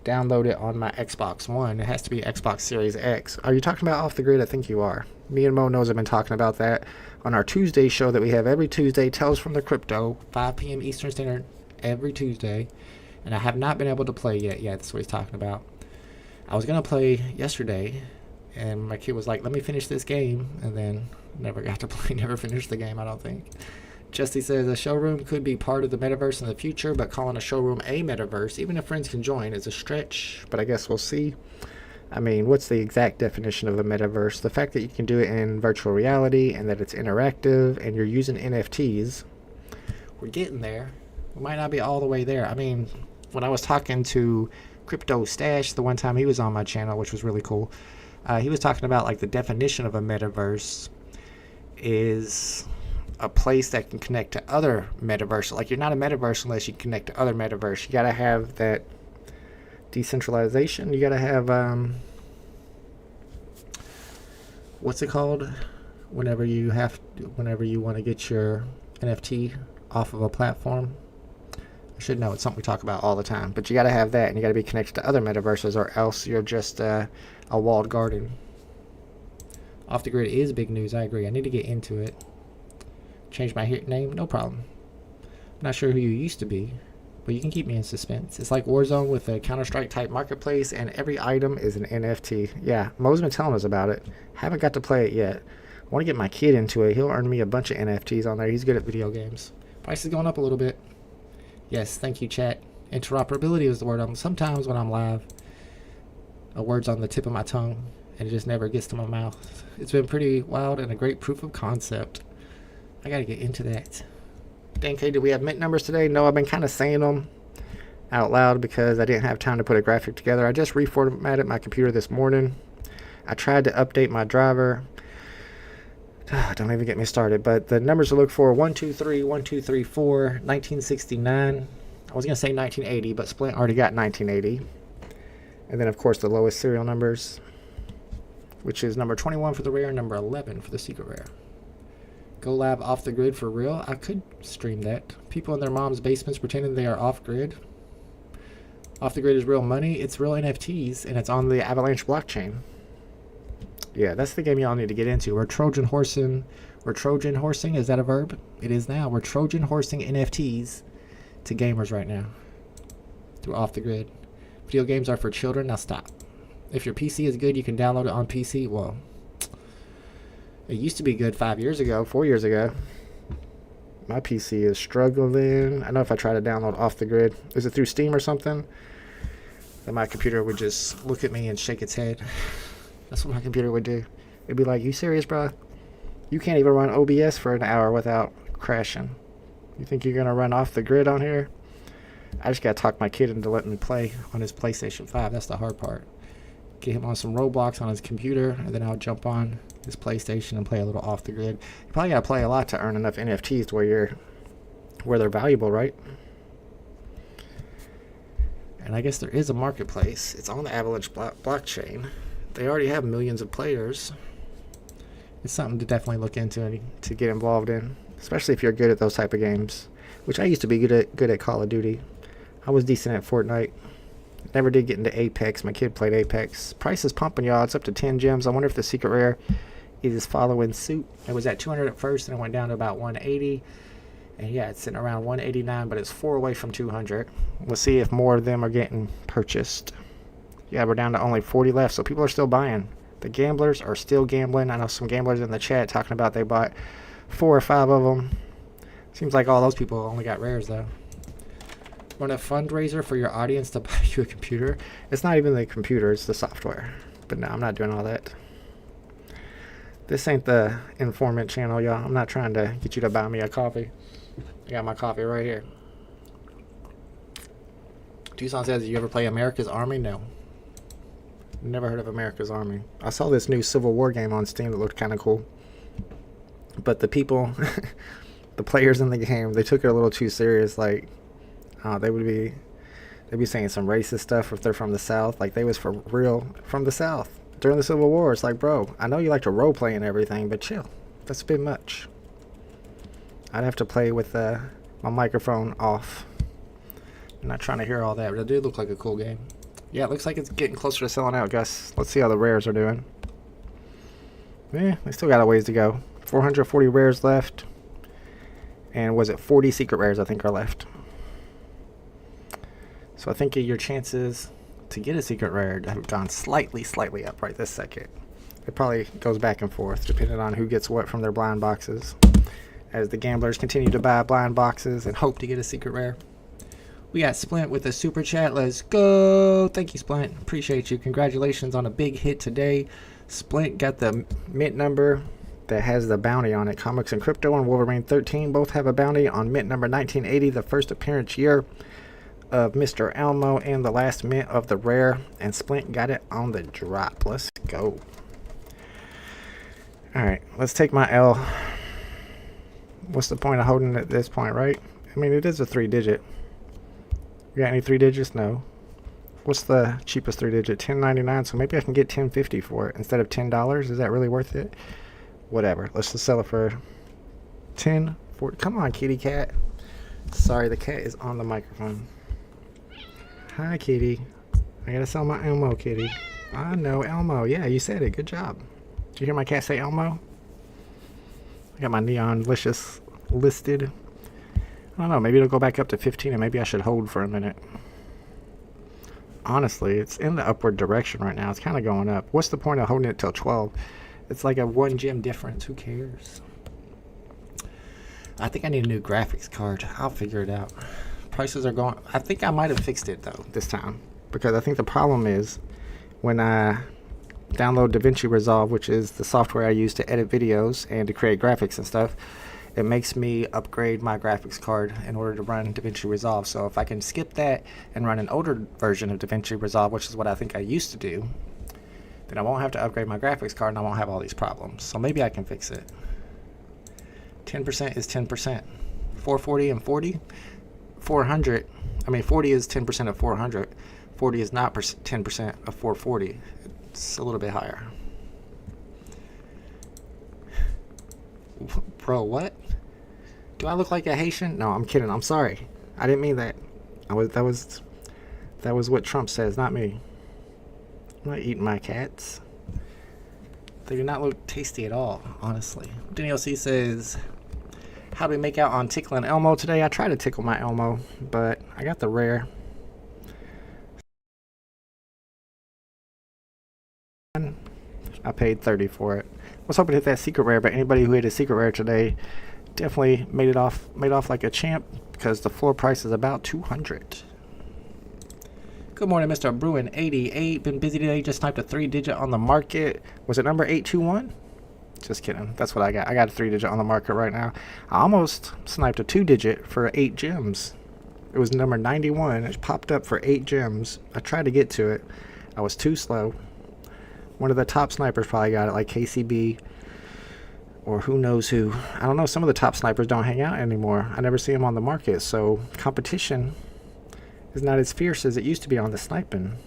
download it on my Xbox One. It has to be Xbox Series X. Are you talking about Off the Grid? I think you are. Me and Mo knows I've been talking about that on our Tuesday show that we have every Tuesday. Tales from the Crypto, 5 p.m. Eastern Standard every Tuesday. And I have not been able to play yet. Yeah, that's what he's talking about. I was going to play yesterday, and my kid was like, let me finish this game. And then never got to play, never finished the game, I don't think. Justy says a showroom could be part of the metaverse in the future, but calling a showroom a metaverse, even if friends can join, is a stretch. But I guess we'll see. I mean, what's the exact definition of a metaverse? The fact that you can do it in virtual reality and that it's interactive and you're using NFTs, we're getting there. We might not be all the way there. I mean, when I was talking to Crypto Stash the one time he was on my channel, which was really cool, he was talking about like the definition of a metaverse is a place that can connect to other metaverse. Like, you're not a metaverse unless you connect to other metaverse. You gotta have that decentralization. You gotta have what's it called? Whenever you want to get your NFT off of a platform. I should know, it's something we talk about all the time. But you gotta have that, and you gotta be connected to other metaverses, or else you're just a walled garden. Off the Grid is big news. I agree. I need to get into it. Change my name? No problem. I'm not sure who you used to be, but you can keep me in suspense. It's like Warzone with a Counter-Strike type marketplace, and every item is an NFT. Yeah, Mo's been telling us about it. Haven't got to play it yet. I want to get my kid into it. He'll earn me a bunch of NFTs on there. He's good at video games. Price is going up a little bit. Yes, thank you, chat. Interoperability is the word. Sometimes when I'm live, a word's on the tip of my tongue, and it just never gets to my mouth. It's been pretty wild and a great proof of concept. I gotta get into that. Dan K, do we have mint numbers today? No, I've been kind of saying them out loud because I didn't have time to put a graphic together. I just reformatted my computer this morning. I tried to update my driver. Don't even get me started. But the numbers to look for: 123, 1234, 1969. I was gonna say 1980, but Splint already got 1980. And then, of course, the lowest serial numbers, which is number 21 for the rare, number 11 for the secret rare. Go Lab Off the Grid for real? I could stream that. People in their mom's basements pretending they are off grid. Off the Grid is real money. It's real NFTs, and it's on the Avalanche blockchain. Yeah, that's the game y'all need to get into. We're Trojan horsing. Is that a verb? It is now. We're Trojan horsing NFTs to gamers right now through Off the Grid. Video games are for children. Now stop. If your PC is good, you can download it on PC. Well, it used to be good 5 years ago, 4 years ago. My PC is struggling. I know if I try to download Off the Grid, is it through Steam or something? Then my computer would just look at me and shake its head. That's what my computer would do. It'd be like, you serious, bro? You can't even run OBS for an hour without crashing. You think you're going to run Off the Grid on here? I just got to talk my kid into letting me play on his PlayStation 5. That's the hard part. Get him on some Roblox on his computer, and then I'll jump on his PlayStation and play a little Off the Grid. You probably got to play a lot to earn enough NFTs to where they're valuable, right? And I guess there is a marketplace. It's on the Avalanche blockchain. They already have millions of players. It's something to definitely look into and to get involved in, especially if you're good at those type of games, which I used to be good at Call of Duty. I was decent at Fortnite. Never did get into Apex. My kid played Apex. Price is pumping, y'all. It's up to 10 gems. I wonder if the secret rare is following suit. It was at 200 at first, and it went down to about 180. And yeah, it's sitting around 189, but it's 4 away from 200. We'll see if more of them are getting purchased. Yeah, we're down to only 40 left, so people are still buying. The gamblers are still gambling. I know some gamblers in the chat talking about they bought 4 or 5 of them. Seems like all those people only got rares, though. Run a fundraiser for your audience to buy you a computer. It's not even the computer, it's the software. But no, I'm not doing all that. This ain't the informant channel, y'all. I'm not trying to get you to buy me a coffee. I got my coffee right here. Tucson says, you ever play America's Army? No. Never heard of America's Army. I saw this new Civil War game on Steam that looked kind of cool. But the people, the players in the game, they took it a little too serious. Like, they'd be saying some racist stuff if they're from the South. Like, they was for real from the South during the Civil War. It's like, bro, I know you like to role play and everything, but chill. That's a bit much. I'd have to play with my microphone off. I'm not trying to hear all that, but it did look like a cool game. Yeah, it looks like it's getting closer to selling out, Gus. Let's see how the rares are doing. Yeah, they still got a ways to go. 440 rares left. And was it 40 secret rares I think are left. So I think your chances to get a secret rare have gone slightly up right this second. It probably goes back and forth depending on who gets what from their blind boxes. As the gamblers continue to buy blind boxes and hope to get a secret rare. We got Splint with a super chat. Let's go. Thank you, Splint. Appreciate you. Congratulations on a big hit today. Splint got the mint number that has the bounty on it. Comics and Crypto and Wolverine 13 both have a bounty on mint number 1980, the first appearance year of Mr. Elmo and the last mint of the rare. And Splint got it on the drop. Let's go. Alright, let's take my L. What's the point of holding it at this point, right? I mean, it is a 3-digit. You got any 3 digits? No. What's the cheapest 3-digit? $10.99. So maybe I can get $10.50 for it instead of $10. Is that really worth it? Whatever. Let's just sell it for $10. Come on, kitty cat. Sorry, the cat is on the microphone. Hi, kitty. I gotta sell my Elmo, kitty. I know, Elmo. Yeah, you said it. Good job. Did you hear my cat say Elmo? I got my Neon-licious listed. I don't know, maybe it'll go back up to 15 and maybe I should hold for a minute. Honestly, it's in the upward direction right now. It's kind of going up. What's the point of holding it till 12? It's like a 1 gem difference. Who cares? I think I need a new graphics card. I'll figure it out. Prices are going... I think I might have fixed it, though, this time. Because I think the problem is when I download DaVinci Resolve, which is the software I use to edit videos and to create graphics and stuff, it makes me upgrade my graphics card in order to run DaVinci Resolve. So if I can skip that and run an older version of DaVinci Resolve, which is what I think I used to do, then I won't have to upgrade my graphics card and I won't have all these problems. So maybe I can fix it. 10% is 10%. 440 and 40? 400. I mean, 40 is 10% of 400. 40 is not 10% of 440. It's a little bit higher. Bro, what? Do I look like a Haitian? No, I'm kidding. I'm sorry. I didn't mean that. That was what Trump says, not me. I'm not eating my cats. They do not look tasty at all, honestly. Daniel C says, how do we make out on tickling Elmo today? I tried to tickle my Elmo, but I got the rare. I paid $30 for it. I was hoping to hit that secret rare, but anybody who hit a secret rare today definitely made off like a champ because the floor price is about 200. Good morning, Mr. Bruin 88. Been busy today. Just sniped a 3-digit on the market. Was it number 821? Just kidding. That's what I got. I got a 3-digit on the market right now. I almost sniped a 2-digit for 8 gems. It was number 91. It popped up for 8 gems. I tried to get to it. I was too slow. One of the top snipers probably got it, like KCB or who knows who. I don't know. Some of the top snipers don't hang out anymore. I never see them on the market. So competition is not as fierce as it used to be on the sniping.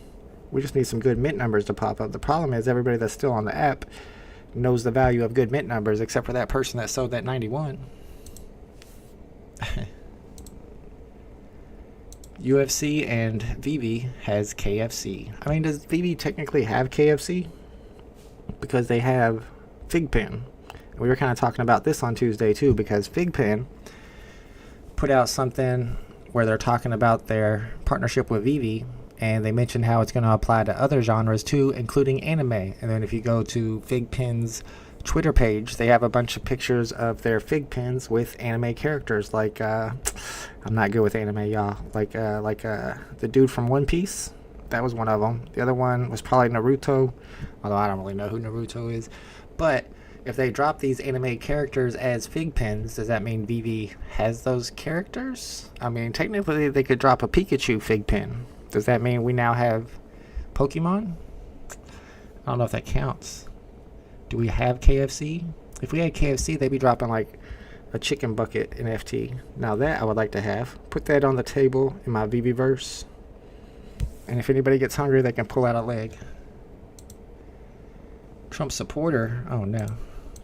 We just need some good mint numbers to pop up. The problem is everybody that's still on the app knows the value of good mint numbers, except for that person that sold that 91. UFC and VeVe has KFC. I mean, does VeVe technically have KFC? Because they have FigPen. We were kind of talking about this on Tuesday too, because FigPen put out something where they're talking about their partnership with VeVe, and they mentioned how it's going to apply to other genres too, including anime. And then if you go to FigPen's Twitter page, they have a bunch of pictures of their FigPens with anime characters. Like, I'm not good with anime, y'all. Like the dude from One Piece. That was one of them. The other one was probably Naruto, although I don't really know who Naruto is. But if they drop these anime characters as FigPens, does that mean VeVe has those characters? I mean, technically they could drop a Pikachu FigPen. Does that mean we now have Pokemon? I don't know if that counts. Do we have KFC? If we had KFC, they'd be dropping like a chicken bucket NFT. Now that I would like to have. Put that on the table in my VeVeVerse. And if anybody gets hungry, they can pull out a leg. Trump supporter? Oh no.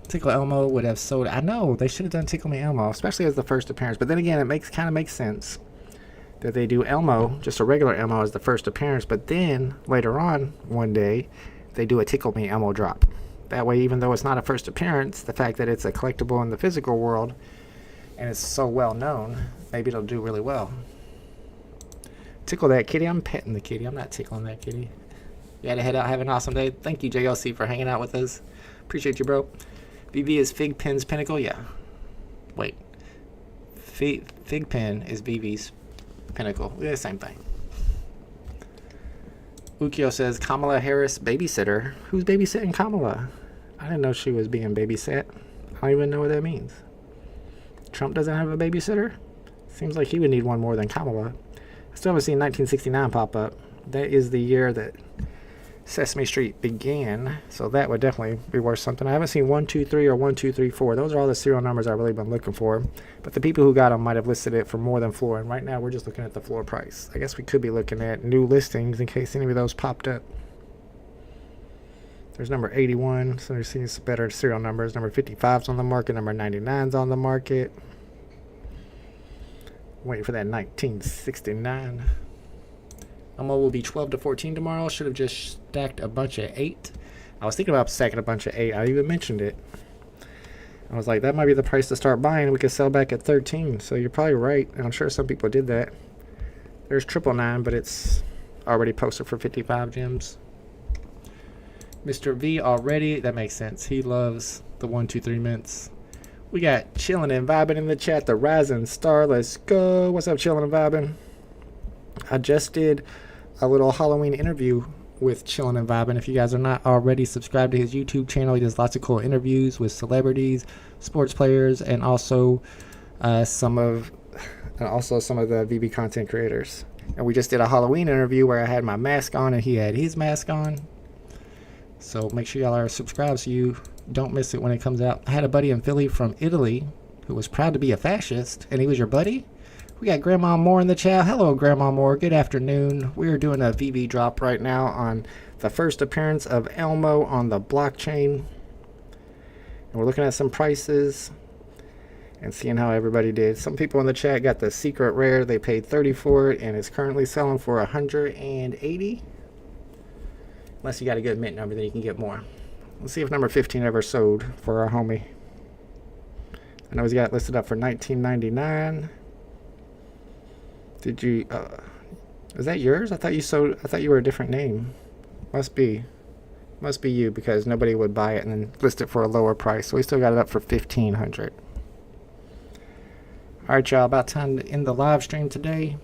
Tickle Elmo would have sold. I know, they should have done Tickle Me Elmo, especially as the first appearance. But then again, it kind of makes sense that they do Elmo, just a regular Elmo, as the first appearance. But then later on, one day, they do a Tickle Me Elmo drop. That way, even though it's not a first appearance, the fact that it's a collectible in the physical world and it's so well known, maybe it'll do really well. Tickle that kitty. I'm petting the kitty. I'm not tickling that kitty. You gotta head out. Have an awesome day. Thank you, JLC, for hanging out with us. Appreciate you, bro. VeVe is FigPen's pinnacle. Yeah. Wait. FigPen is VeVe's pinnacle. They're the same thing. Ukyo says, Kamala Harris babysitter. Who's babysitting Kamala? I didn't know she was being babysat. I don't even know what that means. Trump doesn't have a babysitter? Seems like he would need one more than Kamala. I still haven't seen 1969 pop up. That is the year that Sesame Street began, so that would definitely be worth something. I haven't seen 1, 2, 3 or 1, 2, 3, 4. Those are all the serial numbers I've really been looking for. But the people who got them might have listed it for more than floor, and right now we're just looking at the floor price. I guess we could be looking at new listings in case any of those popped up. There's number 81, so there's seen some better serial numbers. Number 55's on the market. Number 99's on the market. Waiting for that 1969. Elmo will be 12 to 14 tomorrow. Should have just stacked a bunch of 8. I was thinking about stacking a bunch of 8. I even mentioned it. I was like, that might be the price to start buying. We could sell back at 13. So you're probably right. And I'm sure some people did that. There's 999, but it's already posted for 55 gems. Mr. V already. That makes sense. He loves the 1, 2, 3 mints. We got Chillin' and Vibin' in the chat. The Rising Star. Let's go. What's up, Chillin' and Vibin'? I just did a little Halloween interview with Chillin' and Vibin'. If you guys are not already subscribed to his YouTube channel, he does lots of cool interviews with celebrities, sports players, and also some of the VeVe content creators. And we just did a Halloween interview where I had my mask on and he had his mask on. So make sure y'all are subscribed so you don't miss it when it comes out. I had a buddy in Philly from Italy who was proud to be a fascist, and he was your buddy? We got Grandma Moore in the chat. Hello, Grandma Moore. Good afternoon. We are doing a VeVe drop right now on the first appearance of Elmo on the blockchain. And we're looking at some prices and seeing how everybody did. Some people in the chat got the secret rare. They paid 30 for it, and it's currently selling for 180. Unless you got a good mint number, then you can get more. Let's see if number 15 ever sold for our homie. I know he's got it listed up for $19.99. Did you, is that yours? I thought you were a different name. Must be you, because nobody would buy it and then list it for a lower price. So we still got it up for $1,500. All right, y'all. About time to end the live stream today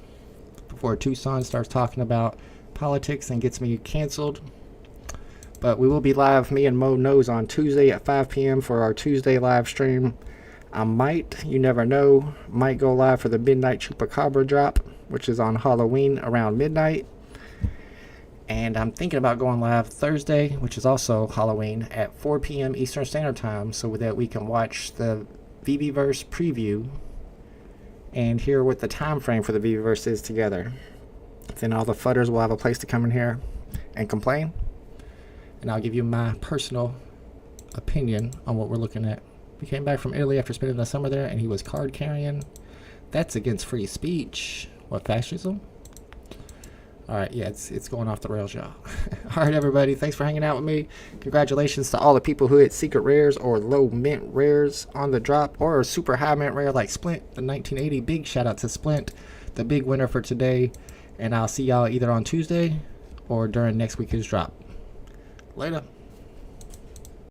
before Tucson starts talking about politics and gets me canceled. But we will be live, me and Mo Knows, on Tuesday at 5 p.m. for our Tuesday live stream. I might, you never know, might go live for the Midnight Chupacabra drop, which is on Halloween around midnight. And I'm thinking about going live Thursday, which is also Halloween, at 4 p.m. Eastern Standard Time, so that we can watch the VeVeVerse preview and hear what the time frame for the VeVeVerse is together. Then all the fudders will have a place to come in here and complain. And I'll give you my personal opinion on what we're looking at. We came back from Italy after spending the summer there, and he was card carrying. That's against free speech. What, fascism? Alright, yeah, it's going off the rails, y'all. Alright, everybody, thanks for hanging out with me. Congratulations to all the people who hit secret rares or low mint rares on the drop, or a super high mint rare like Splint, the 1980. Big shout out to Splint, the big winner for today. And I'll see y'all either on Tuesday or during next week's drop. Later.